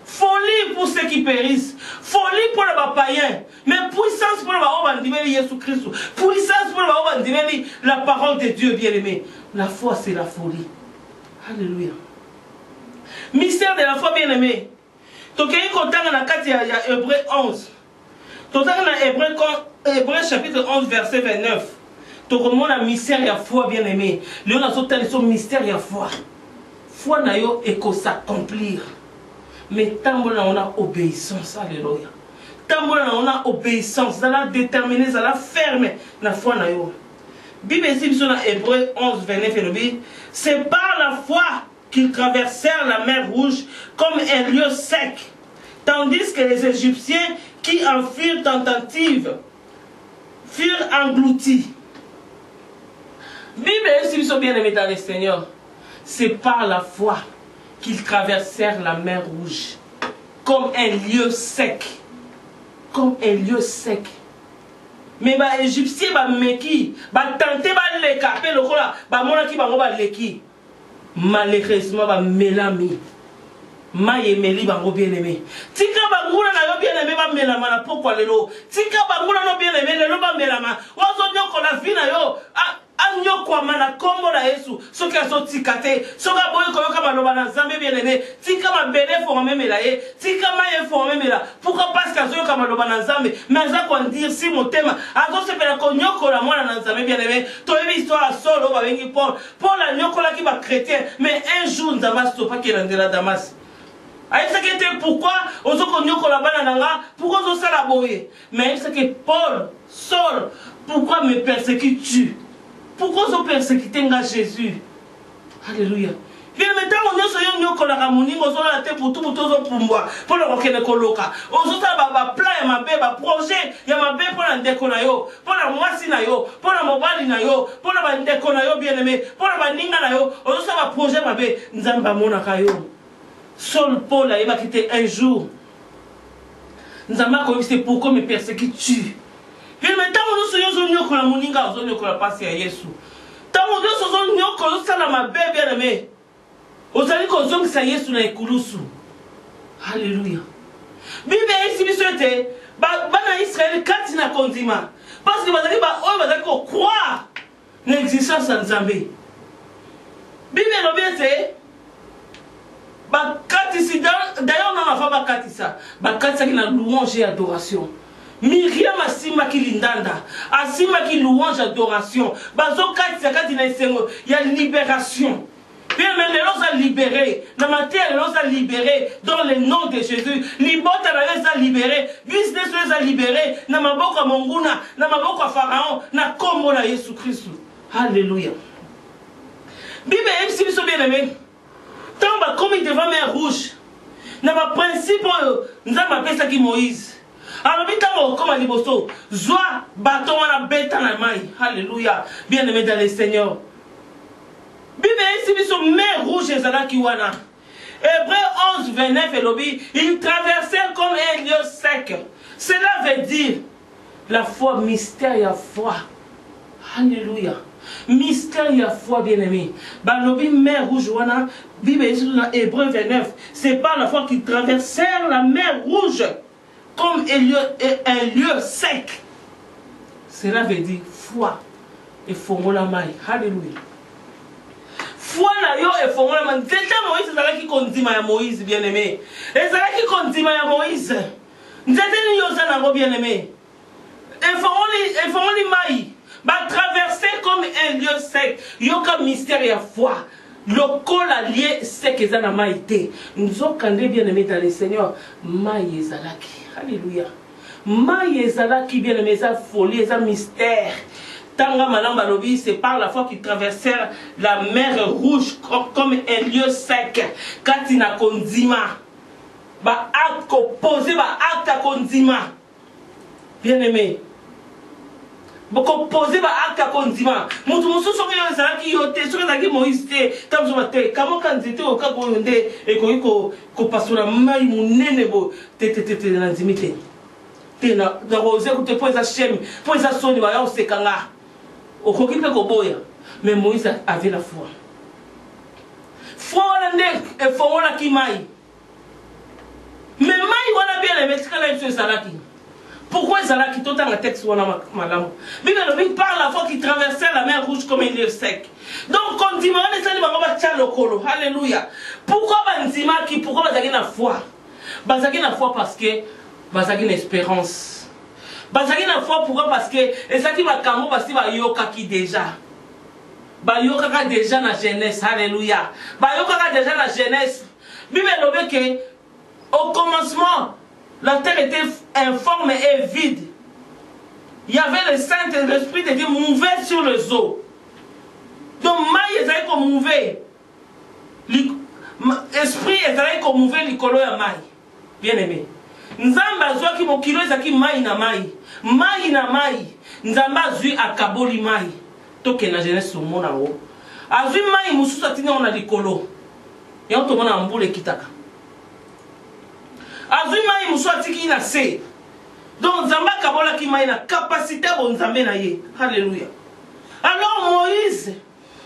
folie pour ceux qui périssent folie pour les païens mais puissance pour les bandimeli Jésus Christ puissance pour les bandimeli la parole de Dieu bien aimé la foi c'est la folie alléluia mystère de la foi bien aimé tokei kotanga na kati ya Hébreu 11 totanga na Hébreu chapitre 11 verset 29 tokomona mystère ya foi bien aimé leo nazotala so mystère ya foi foi na yo eko s'accomplir mais tambola on a obéissance alléluia tambola on a obéissance ça la déterminer ça la ferme la foi na yo Bible ici sur Hébreu 11 29 c'est par la foi qu'ils traversèrent la mer Rouge comme un lieu sec tandis que les Égyptiens qui en firent tentative furent engloutis. Bible ici sont bien aimés dans le Seigneur. C'est par la foi qu'ils traversèrent la mer Rouge comme un lieu sec. Comme un lieu sec. Mais les Égyptiens, ils tenté de les caper, malheureusement, Mélami. Maye meli bango bien aimé. Tika bangula na yo bien aimé ba melama na pourquoi lelo. Tika bangula no bien aimé lelo ba melama. Wazo nyoko la vie na yo. Anyoko mana kombo na Yesu. Soki aso tikate. Soka boy koyoka maloba na Nzambe bien aimé. Tika ma bele formé melaye. Tika maye formé mela. Pourquoi parce que aso yoka maloba na Nzambe. Mais ça quoi dire si mon thème. Aso se pela ko nyoko la mwana na Nzambe bien aimé. To yebi histoire solo ba bengi Paul. Paul la nyoko la ki ba chrétien. Mais un jour Nzamba stopa ki na Damas. Pourquoi pourquoi mais c'est que Paul, Saul, pourquoi me persécutes-tu? Pourquoi vous persécutez Jésus? Alléluia. Bien maintenant on est sur yon ko la ramoni on la tête pour tout pour moi pour le roquer koloka on so ta ba plan ya mabe ba projet ya mabe pour la ndeko na yo pour la mwasi na yo pour la mobali na yo pour la ba ndeko na yo bien aimé pour la ba ninga na yo on so ba projet mabe nzamba mona kayo. Saul Paul a quitté un jour. Nous avons dit pourquoi me persécutes-tu? Et maintenant, nous sommes la moninga, nous sommes passé à Jésus. Tant nous sommes ma bébé bien aimé. Nous allons consommer ça Jésus na ekulusu. Alléluia. Bible ici bisouete, bana Israël katina konzima. Parce que bazali ba oyo bazali ko croire l'existence de Nzambe. Bible l'obéissé. D'ailleurs, on a fait bakatisa. Bakatisa qui na louange et adoration. Myriam asima qui lindanda. Asima qui louange et adoration. Bazo katisa katina isengo. Il y a libération. Bien mais les gens sont libérés. La matière les gens sont libérés. Dans le nom de Jésus. Libota les gens sont libérés. Business les gens sont libérés. Na maboko monguna. Na maboko Pharaon. Na kombo na Jésus Christ. Alléluia. Bible est si vous bien aimé. Tant que comme il devant mer rouge, n'a pas principe, nous avons appelé ça qui Moïse. Alors, comme à Liboso, joie, bâton à la bête à la main. Alléluia. Bien aimé dans le Seigneur. Bible ici, sur mer rouge, et Zala Kiwana. Hébreu 11, 29 et lobby, ils traversèrent comme un lieu sec. Cela veut dire la foi, mystère et foi. Alléluia. Mystère et foi bien aimé. Balobi mer rouge wana Bible dans Hébreu 29. C'est par la foi qu'ils traversèrent la mer rouge comme un lieu sec. Cela veut dire foi et fongola mai. Alléluia. Foi na yo et fongola mai. Déjà Moïse c'est là qui condima ya Moïse bien aimé. Et c'est là qui condima ya Moïse. Nzeteni yozana bien aimé. Informons-les maïs. Va traverser comme un lieu sec. Yoka mystère et foi. Le col allié sec et zana maïté. Nous avons bien aimé dans le Seigneur. Maï ezalaki. Alléluia. Maï ezalaki bien aimé. Ça folie, ça mystère. Tanga Malamba Lobi, c'est par la foi qu'ils traversèrent la mer rouge comme un lieu sec. Katina Konzima. Ba acte opposé, ba acte à Konzima. Bien aimé. Beaucoup posé ba acte à Konzima. Moutou moussou soki yo zalaki yote, soki zalaki Moïse te, tam zo mate, kamo kanzete o kako yonde, e ko pasura mai munene bo, te nanzimite. Te na rose koute po eza shem, po eza soni ba ya osekanga. Okoki pe koboya. Mais Moïse avait la foi. Foi wana e fongola ki mai. Mais mai wana bien aimé, tikala yipso ezalaki. Pourquoi ezalaki tota na texte wana malamu? Bible par la foi qui traversait la mer rouge comme un lieu sec. Donc quand dit wana ezali bango batia lokolo. Alléluia. Pourquoi banzimaki? Pourquoi bazaki na foi? Bazaki na foi parce que bazaki na espérance. Bazaki na foi pourquoi? Parce que ezaki makambo basi bayokaki déjà. Bayokaka déjà na jeunesse. Alléluia. Bayokaka déjà na jeunesse. Bible lobe que au commencement la terre était informe et vide. Il y avait le Saint Esprit de Dieu mouvait sur les eaux. Donc maï ezali ko mouver. Esprit ezali ko mouver likolo ya maï. Bien aimé. Nzamba azwaki mokilo ezaki maï na maï. Maï na maï. Nzamba azwi akaboli maï. Toke na jeunesse omona ngo. Azwi maï mususu atina ona likolo. Ya otomona mbule kitaka. Azwi maï mususu atiki na se. Donc Nzamba kabola ki maï na capacité bon Nzambe na ye. Alléluia. Alors Moïse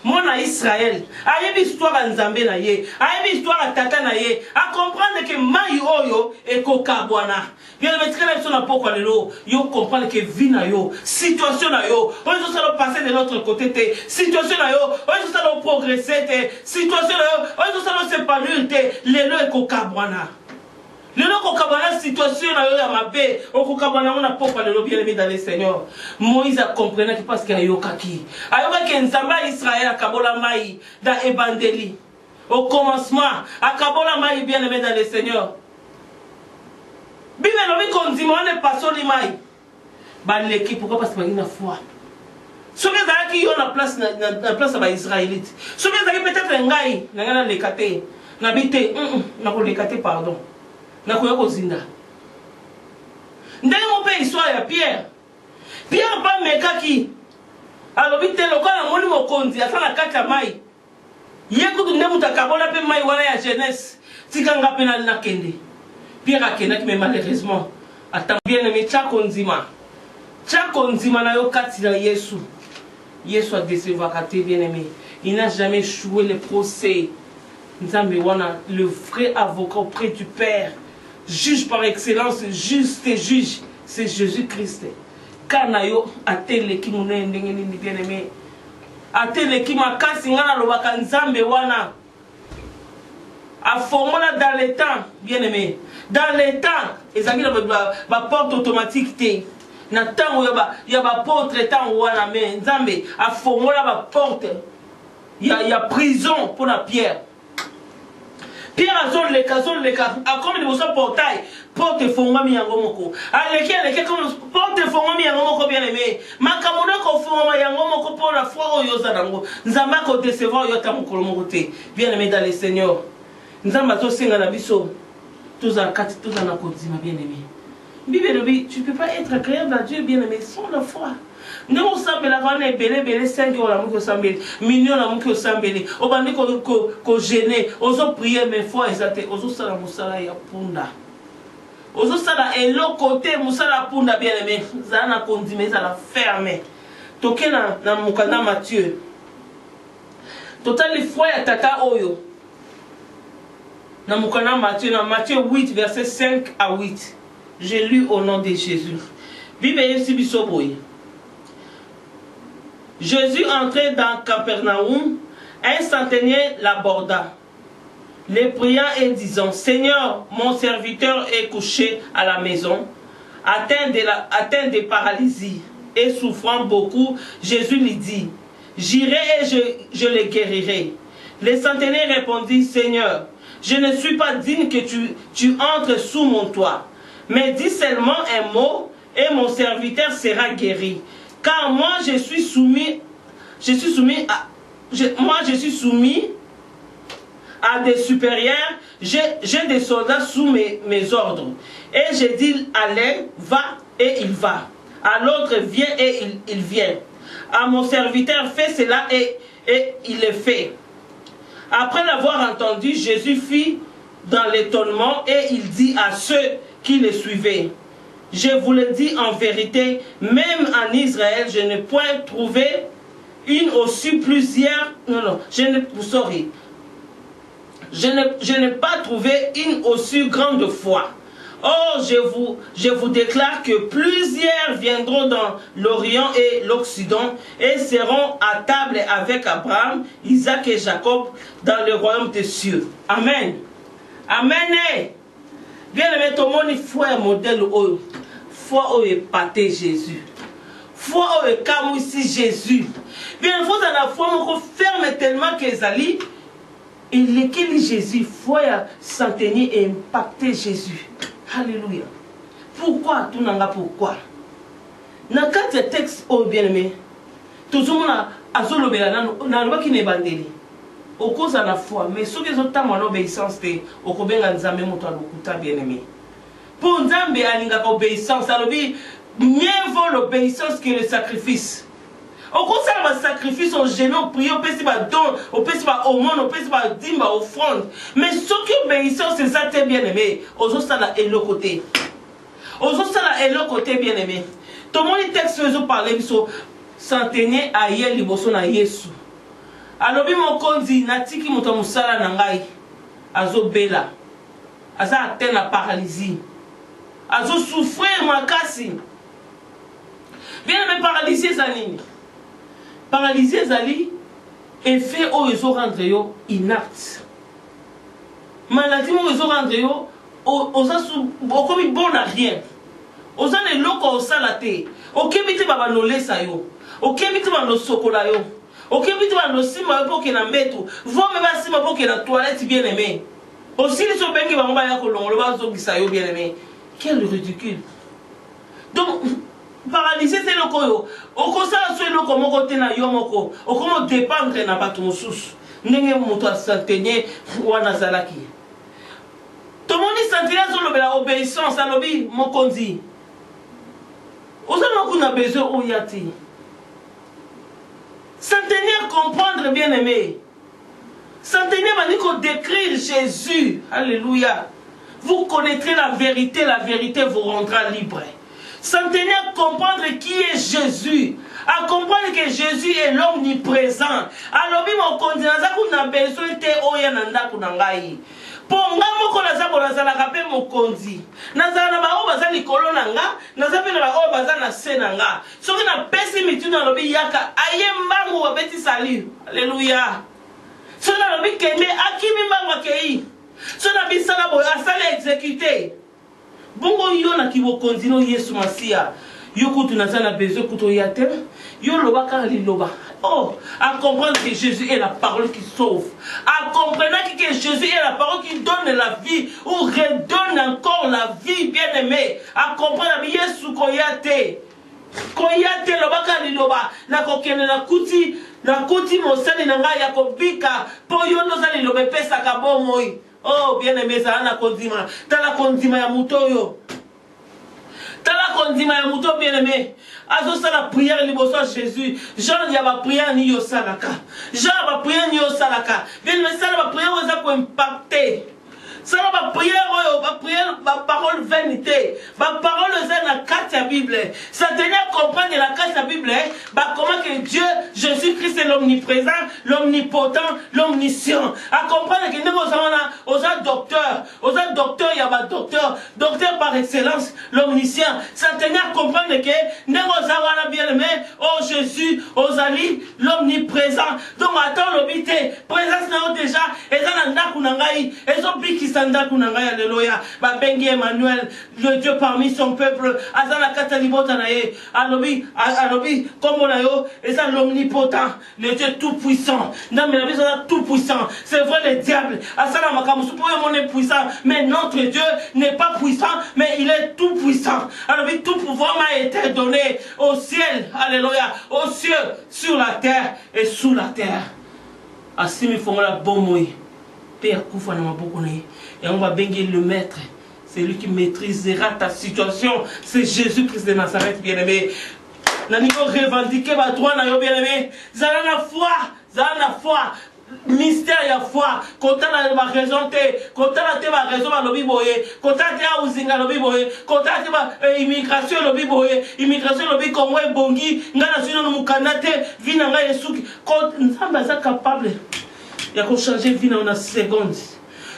mon Israël, ayebi histoire à Nzambe na ye, ayebi histoire à tata na ye, à comprendre que maï oyo e kokabwana. Bien le mettre là sur la poko lelo, yo comprendre que vie na yo, situation na yo, on est ça passer de l'autre côté te, situation na yo, on est ça progresser te, situation na yo, on est ça s'épanouir te, lelo e kokabwana. Lelo kokabwana situation na yo ya mabe, o kokabwana on a poko lelo bien aimé dans le Seigneur. Moïse a compris que parce qu'il a yokaki. Ayokaki Nzamba Israël a kabola maï dans Ebandeli. Au commencement, a kabola maï bien aimé dans le Seigneur. Bible lobi konzima on est passé li maï. Ba l'équipe pourquoi parce qu'il y a une foi. Ce que ça qui yo na place ba israélite. Ce que ça peut-être ngai na ngana lekate. Na bité na ko lekate pardon. Na ko yoko zinda. Ndenge mo pe histoire ya Pierre. Pierre pas mekaki. Alors bité lokola moni mokonzi asana kata mai. Yekutu nde mutakabola pe mai wana ya jeunesse. Tikanga pe na kende. Pierre a kenaki mais malheureusement attends bien aimé tchako nzima. Tchako nzima na yo kati na Yesu. Yesu a décevoir kate bien aimé. Il n'a jamais joué le procès. Nzambe wana le vrai avocat auprès du Père. Juge par excellence, juste et juge, c'est Jésus-Christ. Kanayo atele ki munene ndenge nini bien aimé. Atele ki makasi ngana lobaka Nzambe wana. A formola dans le temps, bien aimé. Dans le temps, ezaki na ba porte automatique te. Na temps ya ba porte temps wana mais Nzambe a formola ba porte. Ya prison pour la Pierre. Pierre a zone les cas, a comme de portail, porte fongami yango moko. Aleki comme porte fongami yango moko bien aimé. Makamono ko fongama yango moko pour la foi oyoza nango. Nzamba ko décevoir yota mokolo moko te. Bien aimé dans le Seigneur. Nzamba to singa na biso. Tous en quatre, tous en akodima bien aimé. Bible dit, tu peux pas être agréable à Dieu bien aimé sans la foi. Nous sommes la grande belé 5 euros la mouke sambeli, millions la mouke sambeli. Au bandi ko gêner, oso prier mais foi exacte, oso sala musala ya punda. Oso sala elo côté musala punda bien aimé, zana kondime za la ferme. Toke na mukanda Matthieu. Total les foi ya tata oyo. Na mukanda Matthieu, na Matthieu 8 verset 5 à 8. J'ai lu au nom de Jésus. Bible yesi bisoboye. Jésus entrait dans Capernaum, un centenier l'aborda, les priant et disant, Seigneur, mon serviteur est couché à la maison, atteint de paralysie et souffrant beaucoup. Jésus lui dit, j'irai et je le guérirai. Le centenaire répondit, Seigneur, je ne suis pas digne que tu entres sous mon toit, mais dis seulement un mot et mon serviteur sera guéri. Car moi je suis soumis à des supérieurs, j'ai des soldats sous mes ordres. Et je dis à l'un, va, et il va. À l'autre, viens, et il vient. À mon serviteur, fais cela, et il le fait. Après l'avoir entendu, Jésus fit dans l'étonnement, et il dit à ceux qui le suivaient, je vous le dis en vérité, même en Israël, je n'ai point trouvé une aussi plusieurs... Je n'ai pas trouvé une aussi grande foi. Or, je vous déclare que plusieurs viendront dans l'Orient et l'Occident et seront à table avec Abraham, Isaac et Jacob dans le royaume des cieux. Amen. Amen. Bien aimé, tout le monde, il faut un modèle. Foi où est pâté Jésus. Foi où est comme ici Jésus. Bien, il faut la foi, on ferme tellement que Zali. Et lequel Jésus, foi centenier et impacté Jésus. Alléluia. Pourquoi tout n'a pourquoi? Dans quatre textes au bien-aimé, tout le monde a zolobela na loi qui n'est bandeli. Au cause de la foi, mais ceux qui ont tant d'obéissance, au kobenga nzambe moto alukuta bien-aimé. Pour nzambe alinga obéissance, alobi mieux vaut l'obéissance que le sacrifice. Au contraire, le sacrifice au génie, prier, au petit don, au petit aumône, au petit dîme, offrande. Mais ceux qui obéissent, c'est ça, t'es bien aimé. Aux autres, ça est le côté. Aux autres, ça est le côté bien aimé. Tout le monde texte faisait parler sur centenaire à hier, liboso na Yesu. Alors, mon kondi, natiki moto musala nangai, azo bela, aza atteint la paralysie, azo souffrir makasi. Bien aimé, paralysie, zanini. Paralysé Zali, effet où ils ont rendu inapte. Maladie où ils ont rendu comme bon à rien. Aux années locaux au salaté, au kébité babanolé sayo, au kébité bano sokolayo, au kébité bano sima pour qu'il en mette, vous me sima pour qu'il la toilette bien aimé. Aussi les soins qui vont baya kolon, le bazo sayo bien aimé. Quel ridicule. Donc, paralysé c'est le koyo. Au conseil sur le comment côté na yomoko. Au comment dépendre na bateau sous. N'engé moto centenier ou anazalaki. Tout le monde sentina sur l'obéissance à l'obéi mon kondi. Aux gens qu'on a besoin où yati. Centenaire comprendre bien aimé. Centenaire va dire décrire Jésus. Alléluia. Vous connaîtrez la vérité vous rendra libre. Centenaire comprendre qui est Jésus, à comprendre que Jésus est l'omniprésent. Alors, mon continent, on a besoin de oyananda kunangai. Ponga moko na zabo na zala kape mokonzi. Na zala na ba obaza likolo nanga, na zape na ba obaza na senanga. Soki na pesi mitu na lobi yaka ayembangu wa beti sali. Alléluia. So na lobi kende akimi mbangu akei. So na bisala boy asale exécuter. Bongo yo na kibo konzino Yesu Masia. Yo kutu na sana besoin kuto yate. Yo loba ka li loba. Oh, à comprendre que Jésus est la parole qui sauve. À comprendre que Jésus est la parole qui donne la vie ou redonne encore la vie, bien aimé. À comprendre que Yesu koyate. Koyate loba ka li loba. Na kokene na kuti mosali na nga ya kobika. Po yo no zali lobe pesa ka bomoi. Oh, bien aimé, ça a kondima. T'as la kondima ya mutoyo. T'as la kondima ya muto, bien aimé. Azo sa la prière liboso Jésus. Jean y a ma prière ni yo salaka. Jean a ma prière ni yo salaka. Bien aimé, ça la prière osa ko impacter. Ça la prière, ma parole vérité. Ma parole c'est la carte de la Bible. Ça tenait à comprendre la carte de la Bible. Comment que Dieu, Jésus-Christ est l'omniprésent, l'omnipotent, l'omniscient. À comprendre que nous avons docteur. Aux docteur, il y a un docteur. Docteur par excellence, l'omniscient. Ça tenait à comprendre que nous avons bien bien-aimé, oh Jésus, Ozali, l'omniprésent. Donc attends l'obité, présence n'a déjà, et ça n'a pas kunangai, et ça pique sanda kunangai, alléluia. Ba bengi Emmanuel, le Dieu parmi son peuple, azala katalibota nae, alobi, comme on a yo, et ça l'omnipotent, le Dieu tout puissant. Non mais la vie c'est tout puissant. C'est vrai le diable, azala makamusu pour mon est puissant, mais notre Dieu n'est pas puissant, mais il est tout puissant. Alors tout pouvoir m'a été donné au ciel, alléluia, au ciel, sur la terre et sous la terre. Asimi fonga la bomoi, Père Koufa na mabokone, et on va bénir le maître. C'est lui qui maîtrisera ta situation. C'est Jésus-Christ de Nazareth, bien-aimé. Naniko revendiquer ma droit, bien-aimé. Zala la foi. Mystère ya foi, quand on a raison, quand on a raison à l'objet boye, quand on a uzinga l'objet boye, quand on a immigration l'objet boye, immigration l'objet comme ouais bongi, ngana sino no mukanate, vina nga yesuki, quand nous sommes capables, ya ko changer vie en une seconde.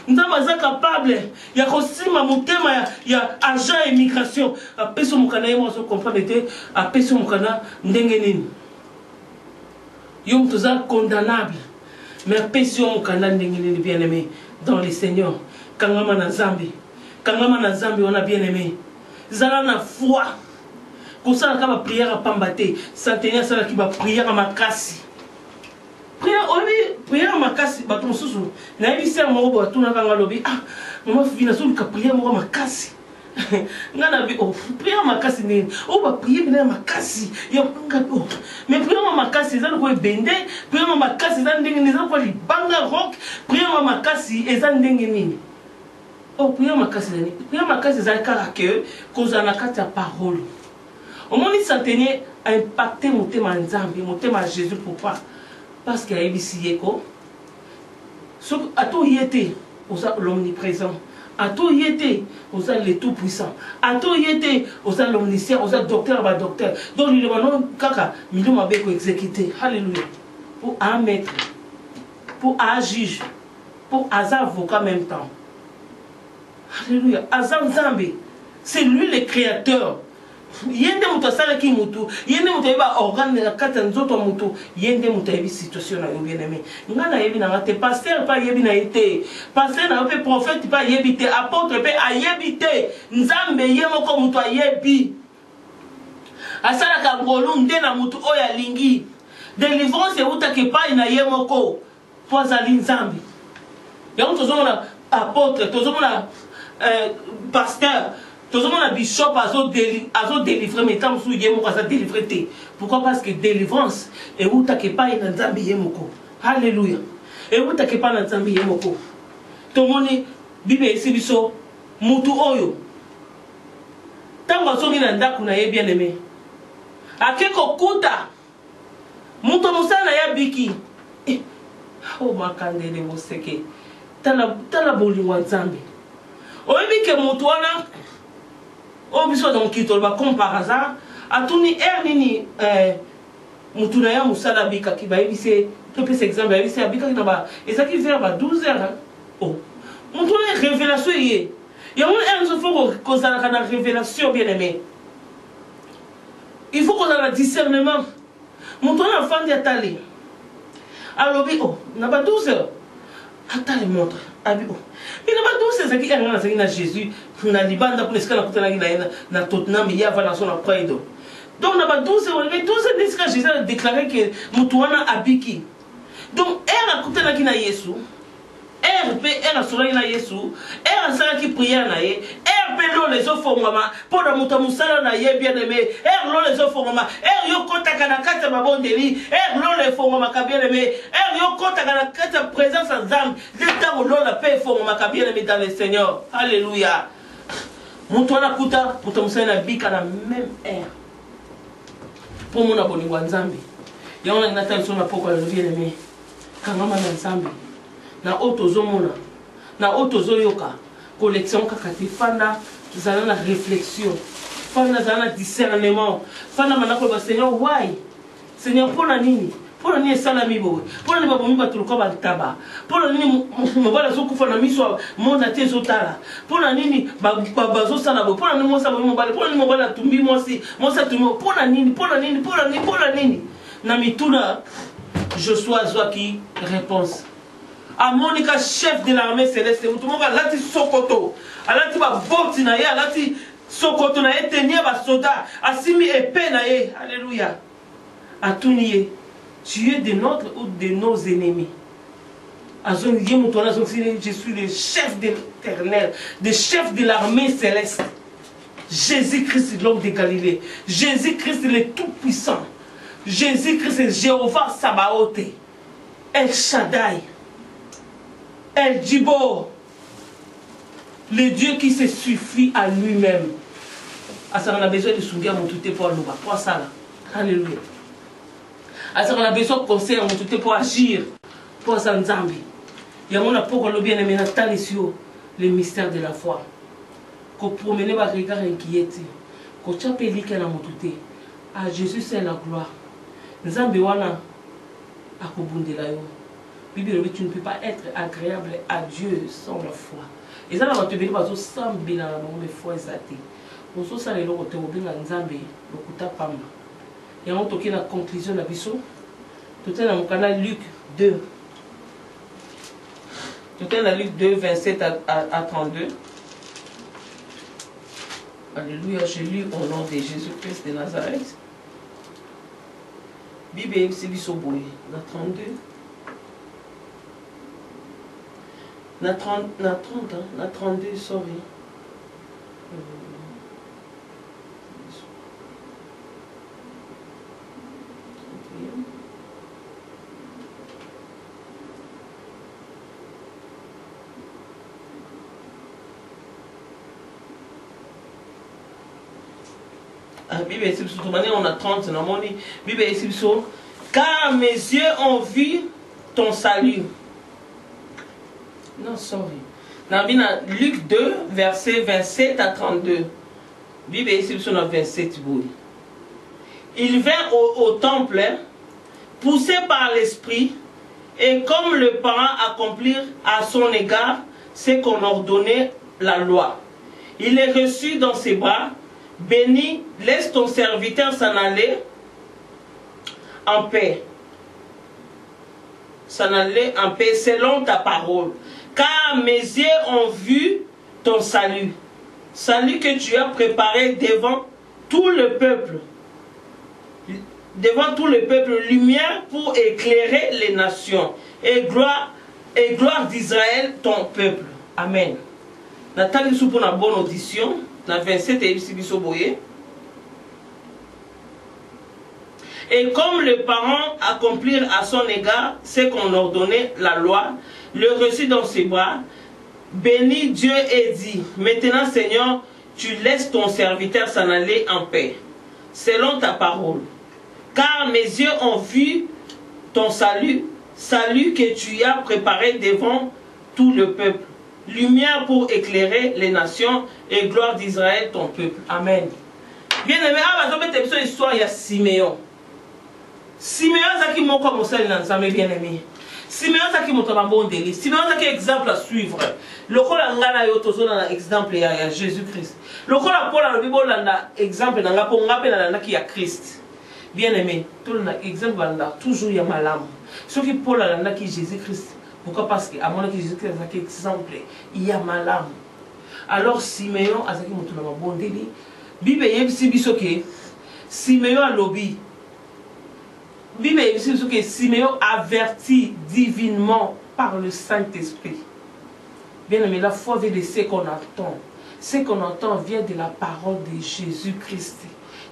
Nous sommes capables, ya ko sima mutema ya agent immigration, a peso mukana yemo so comprendre te, a peso mukana ndenge nini. Yom toza condamnable. Mais pétion canal bien aimé dans les seigneurs. Kangama na Zambi, on a bien aimé. Zala na foi. Pour ça, on va prière à Pambate. Centenaire, ça qui va prière à Makasi. Prière à Makasi. Baton sousou. Na ebi ser mo bo tuna kanga lobi. Ah, maman fina sou ka prière mo Makasi. Ngana bi oh prière Makasi ni. Oh ba prière bina Makasi. Ya nga oh. Mais prière Makasi za ko bende, prière Makasi za ndenge ni za ko libanga rock, prière Makasi eza ndenge nini. Oh prière Makasi ni. Prière Makasi za caractère cause na kata parole. Au moment où Centenaire a impacté mon thème en Zambie, mon thème à Jésus, pourquoi? Parce qu'il y a ici à tout y était, l'omniprésent. À tout y était, le tout puissant. À tout y était, l'omniscient, docteur, docteur. Donc il demande kaka, million m'a bien exécuté. Alléluia. Pour un maître, pour un juge, pour un avocat en même temps. Alléluia. Azam Zambie, c'est lui le créateur. Yende muto sala ki mutu yende muto eba organe na kata nzoto mutu yende muto ebi situation na yo bien aimé ngana yebi na ngate pasteur pa yebi na été pasteur na pe prophète pa yebi te apôtre pe ayebi te nzambe yemo ko muto ayebi asala ka ngolu nde na mutu oya lingi délivrance e uta ke pa na yemo ko poazali nzambe yango tozomona apôtre tozomona pasteur. Tout le monde a bishop a délivré, mais tant que yemo a délivré. Pourquoi? Parce que délivrance et où t'as pas une Zambie yemoko. Alléluia. Et où t'as pas une Zambie yemoko. Tout le monde bibe ici biso mutu oyo. Tant que somi nanda kuna ye bien aimé. Akeko kuta. Mutu musana ya biki. Oh makande de moseke. Tala boli wa Zambie. Oyebi ke mutu wana. Oh, biso donc qui tolba comme par hasard a tourné nini mutuna ya musala bika ki ba ebise to pe exemple ebise abika ki ba ezaki vers ba 12h. Oh mutuna révélation yé ya mon enzo faut qu'on ça la révélation bien aimé. Il faut qu'on ait le discernement. Mutuna enfant de Atali alors bi oh na ba 12h Atali montre abi oh il n'a pas 12 c'est qui est na Jésus na libanda pour l'escala kutana na Tottenham il y a dans son après donc na ba 12 c'est que Jésus a déclaré que mutuana abiki donc elle a kutana ki na Yesu elle a souri na Yesu elle a sala ki prière na ye elle peut les offres mama pour la mutamusala na ye bien aimé elle les offres mama elle yo kotaka na kata babondeli elle les fonds mama bien aimé elle yo kotaka na kata présence en Zambie l'état où l'on a paix fonds mama bien aimé dans le Seigneur. Alléluia. Mutuana kuta mutamusala na bika na même air pour mon abonné wa Zambie yona ngata sona poko bien aimé kangama na Zambie na otozomona na otozoyoka collection kakati fanda zana na réflexion fanda zana discernement fanda manako ba Seigneur why Seigneur pona nini Pour nini salami boy. Pour nini babomi batuluka bataba. Pour nini mobala sokufa na miso mona te zotala. Pour nini bazo sala boy. Pour nini mosa boy mobala. Pour nini mobala tumbi mosi tumbi. Pour nini. Na mituna Joshua Zwaki réponse. A Monica chef de l'armée céleste. Mutumoka lati sokoto. Alati ba boti na ye alati sokoto na ye tenir ba soda. Asimi épée na ye. Alléluia. Atuniye. Tu es de notre ou de nos ennemis. Je suis le chef de l'Éternel, le chef de l'armée céleste. Jésus-Christ, l'homme de Galilée. Jésus-Christ, le Tout-Puissant. Jésus-Christ, Jéhovah Sabaoth. El Shaddai. El Djibor. Le Dieu qui se suffit à lui-même. Ça, on a besoin de souvenir mon tout pour nous. Pour ça, alléluia. Alors on a besoin de conseils pour agir pour ça Nzambi. Il y a mon apport le bien aimé Nathalie sur le mystère de la foi. Qu'on promener par regard inquiété. Qu'on chapeli qu'elle a monté. À Jésus c'est la gloire. Nzambi wana akobundela yo. Bible tu ne peux pas être agréable à Dieu sans la foi. Et ça va te bénir parce que sans bilan mais foi exaté. On se sent les lois te obéir Nzambi lokuta pamba. Et on toque la conclusion de la vision. Tout est dans mon canal Luc 2. Tout est dans Luc 2, 27 à 32. Alléluia, j'ai lu au nom de Jésus-Christ de Nazareth. Bible, c'est Bissoboy, la 32. La 32, sorry. Bible est sur on a 30, Bible est sur car mes yeux ont vu ton salut. Non, sorry. Dans Luc 2, verset 27 à 32. Bible est sur 27. Il vint au temple, poussé par l'esprit, et comme le parent accomplir à son égard ce qu'on ordonnait la loi. Il est reçu dans ses bras. Béni, laisse ton serviteur s'en aller en paix. S'en aller en paix selon ta parole. Car mes yeux ont vu ton salut. Salut que tu as préparé devant tout le peuple. Devant tout le peuple, lumière pour éclairer les nations. Et gloire d'Israël, ton peuple. Amen. Nathalie sous pour une bonne audition. La 27 et et comme le parent accomplir à son égard ce qu'on ordonnait la loi, le reçut dans ses bras, bénit Dieu et dit, maintenant Seigneur, tu laisses ton serviteur s'en aller en paix, selon ta parole. Car mes yeux ont vu ton salut, salut que tu as préparé devant tout le peuple. Lumière pour éclairer les nations et gloire d'Israël, ton peuple. Amen. Bien aimé, on va mettre une histoire, il y a Siméon. Siméon, c'est qui m'a commencé à l'ensemble, bien aimé. Siméon, c'est qui m'a bon délit. Siméon, c'est qui exemple à suivre. Le rôle a un exemple à Jésus-Christ. Le rôle a Paul, la Bible, a un exemple à Christ. Bien aimé, tout l'exemple, toujours il y a malam. Ce qui Paul a un Jésus-Christ. Pourquoi? Parce qu'à mon avis, Jésus-Christ a un exemple. Il y a malam. Alors, Siméon, a un bon délit. Bible, il y a un Siméon a lobby. Bible est que Siméon avertit divinement par le Saint-Esprit. Bien aimé, la foi vient de ce qu'on entend. Ce qu'on entend vient de la parole de Jésus-Christ.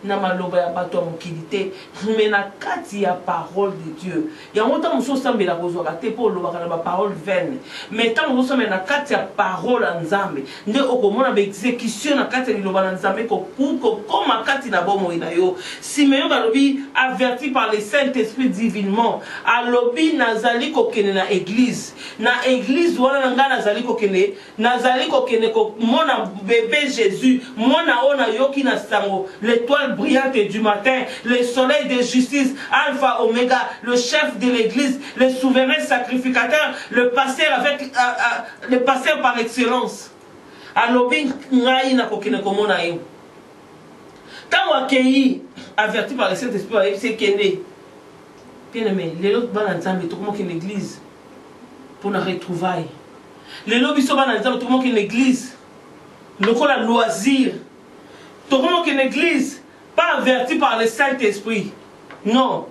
Namaloba ya bato mokilité, mais na kati ya parole de Dieu. Ya monta muso sambela kozwa te po loba kana ba parole vaine. Mais tant muso na kati ya parole nzambe, nde okomona ba exécution na kati ya loba nzambe ko comme kati na bomo ina yo. Simeon balobi averti par le Saint-Esprit divinement, alobi nazali ko kene na église. Na église wana nga nazali ko kene ko mona bébé Jésus, mona ona yoki na sango l'étoile l'étoile brillante du matin, le soleil de justice, Alpha, Oméga, le chef de l'église, le souverain sacrificateur, le pasteur le pasteur par excellence. Alobi ngai na kokine komona yo. Tant accueilli, averti par le Saint-Esprit, c'est qu'il est. Bien aimé, les autres bananzambe, tout le monde qui est une église pour la retrouvaille. Les lobbies sont bananzambe, tout le monde qui est une église. Le coup la loisir. Tout le monde qui est une église, pas averti par le Saint-Esprit. Non.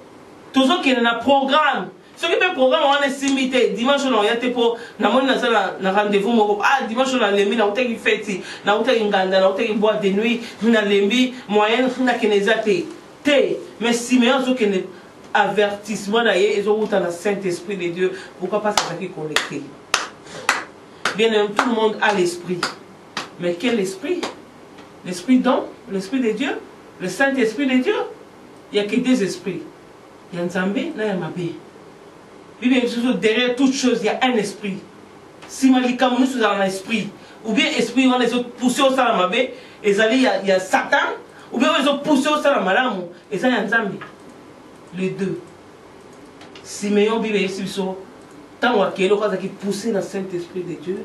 Tout le monde qui est un programme. Ce qui est un programme, on est simité. Dimanche, on a été pour. Na rendez-vous. Ah, dimanche, on a lembi, na outé qui fête, na outé qui nganda, na outé qui boîte de nuit, na lembi, moyen, na kinezate. Mais si mais on a avertissement d'ailleurs, ils ont le Saint-Esprit de Dieu. Pourquoi pas ça qui connecté? Bien aimé, tout le monde a l'esprit. Mais quel esprit? L'esprit d'homme, l'esprit de Dieu, le Saint-Esprit de Dieu. Il n'y a que deux esprits. Il y a un Zambé, il y a un Mabé. Derrière toute chose, il y a un esprit. Si Malika nous sommes dans l'esprit, ou bien esprit, on les a poussés au Salamabé, et il y a Satan, ou bien on les a poussés au Salamalam, et ça il y a un Zambé. Les deux. Simeon Bible ici, tant qu'il y a qui poussé dans le Saint-Esprit de Dieu.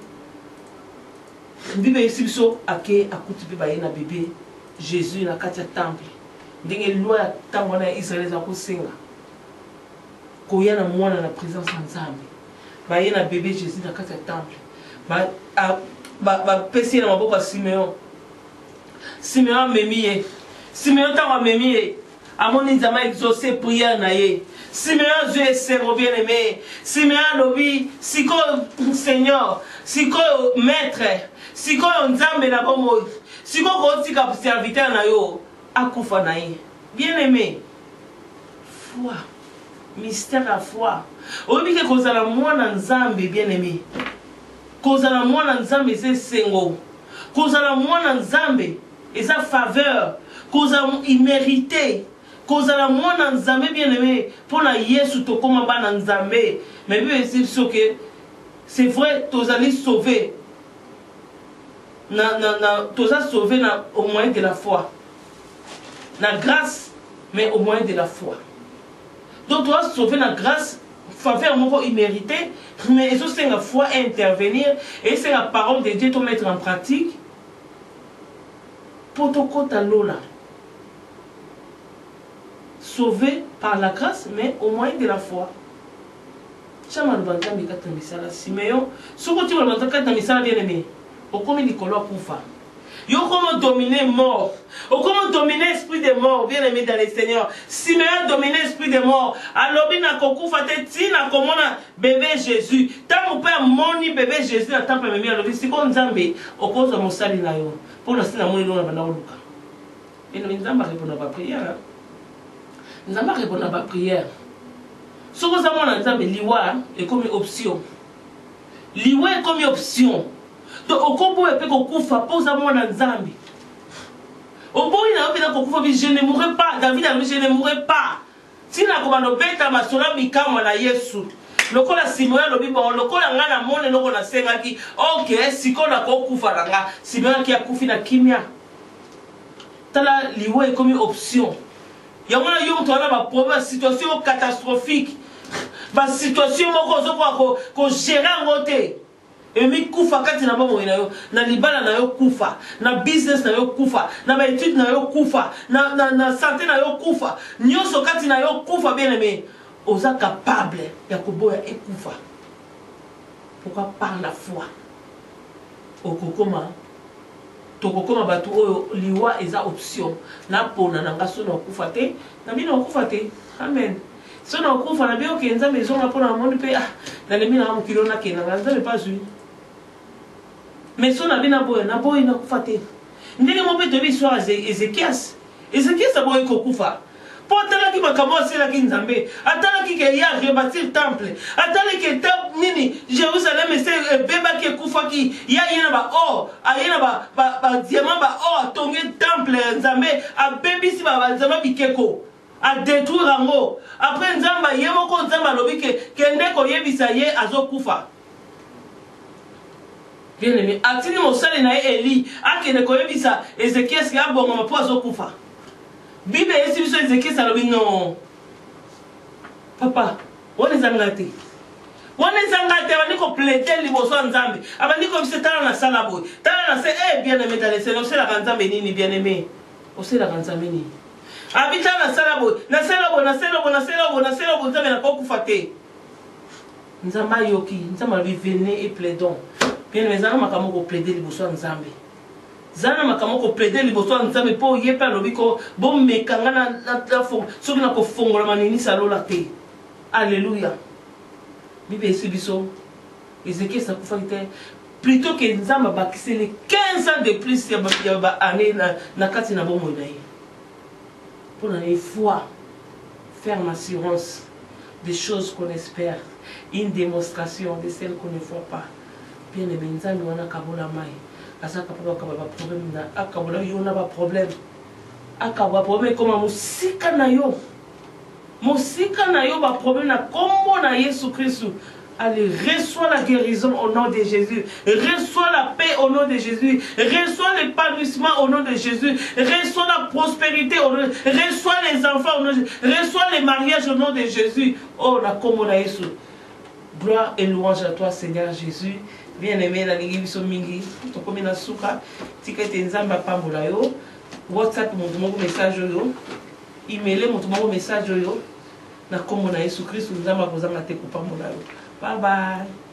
Bible ici, à qui a coupé na bébé Jésus na katia temple. Ndenge loi tant on a Israël za kosenga. Koya na mwana na présence nzambe. Ba na bébé Jésus na katia temple. Ba pesi na maboko Simeon. Simeon memiye. Simeon tant memiye. Amoni nzama exaucé prière na ye. Simeon Dieu est servant bien aimé. Simeon lobi, siko Seigneur, siko maître, siko nzambe na bomo, siko kotika serviteur na yo, akufa na ye. Bien aimé. Foi. Mystère à foi. Obi ke kozala mwana nzambe bien aimé. Kozala mwana nzambe c'est sengo. Kozala mwana nzambe et sa faveur. Kozala immérité. Kozala mwana nzambe bien aimé pour na Yesu to koma bana nzambe. Mais bien sûr que c'est vrai tozali sauvé. Toza sauvé au moyen de la foi. La grâce mais au moyen de la foi. Donc toi sauvé la grâce faveur moko immérité mais eso c'est la foi intervenir et c'est la parole de Dieu to mettre en pratique pour to kota lola. Sauvé par la grâce, mais au moyen de la foi. Chama le bantam de Katamisala, Simeon, ce que tu vas le Katamisala bien aimé, au comme Nicolas Koufa. Yo comment dominer mort, au comment dominer esprit de mort, bien aimé dans les Seigneurs. Simeon dominer esprit de mort. Alors bien à Koufa te tina comme on bébé Jésus. Tant mon père moni bébé Jésus na temple memi alors si kon Nzambe au cause de mon sali na yo. Pour la sina moni na bana oluka. Et nous Nzamba répondre à la prière. Nous n'avons pas répondu à la prière. Ce que nous avons dit, l'Iwa est comme une option. L'Iwa est comme une option. Donc, au combo, il peut qu'on fasse pause à moi dans le Zambi. Au bout, il a dit je ne mourrai pas. David a dit je ne mourrai pas. Si nous avons dit que ma soeur Mika m'a Yesu. Le col a Simon, le bibo, le col a ngana mone, le col a sengaki. Ok, si qu'on a koufa langa, Simon qui a koufi na kimia. Tala l'Iwa est comme une option. Il y a une situation catastrophique. Une situation qu'on gère en côté. Et mi kufa kati na mamo ina yo na libala na yo kufa na business na yo kufa na ba étude na yo kufa na santé na yo kufa nyoso kati na yo kufa bien aimé oza capable ya koboya ekufa. Pourquoi par la foi okokoma tokokoma batu oyo liwa eza option na pona na ngaso na kufa te na bino kufa te. Amen. So na kufa na bio kenza maison na pona moni pe na lemi na mukilo na kena ngaza me pas lui. Mais so na bina boya na kufa te. Ndenge mo pe to bi so Ezekias a boya ko kufa. Po tala ki makamo sela ki Nzambe atala ki ke ya rebâtir temple atala ki temple nini Jérusalem c'est beba ki kufa ki ya yena ba or ayena ba diamant ba or tonge temple Nzambe a bebisi ba Nzambe bikeko a détruire rango après Nzamba yemo ko Nzamba lobi ke ndeko yebisa ye azokufa. Bien aimé atini mosali na Eli akene ko yebisa Ezekiel ki abonga mapo azokufa. Bible est sur Ézéchiel, ça le non. Papa, on est engagé. On est engagé, on est complété, les bossons en Zambie. Avant de comme c'est dans la salle à bout. Dans la salle, bien aimé dans les salles, c'est la grande Zambie, bien aimé. On sait la grande Zambie. Habita la salle à bout. Na salle à bout, na salle à bout, na salle à bout, na salle à bout, Zambie n'a pas coupé. Nzamba yoki, Nzamba venez et plaidons. Bien aimé, Zambie m'a comme plaidé les bossons en Zambie. Zana makamoko plaider liboso nzambe po yepa lobiko bo mekanga na fo soki na ko fongola manini salola te. Alléluia. Bible esi biso Ézéchiel ça kufa te plutôt que nzamba bakise les 15 ans de plus ya ba année na kati na bomo na ye. Pour la foi, ferme assurance des choses qu'on espère, une démonstration de celles qu'on ne voit pas. Bien aimé nzambe wana kabola mai. Asaka papa akaba problème na akabola yo na ba problème akaba problème comme musika na yo ba problème na kombo na Yesu Christ. Allez, reçois la guérison au nom de Jésus, reçois la paix au nom de Jésus, reçois l'épanouissement au nom de Jésus, reçois la prospérité au nom de Jésus, reçois les enfants au nom de Jésus, reçois les mariages au nom de Jésus. Oh la kombo na Yesu. Gloire et louange à toi Seigneur Jésus. Bien aimé na lingi biso mingi to komi na suka tikete nzamba pambola yo WhatsApp mutu moko message yo email mutu moko message yo na kombo na Yesu Christ nzamba kozanga te kopambola yo. Bye bye.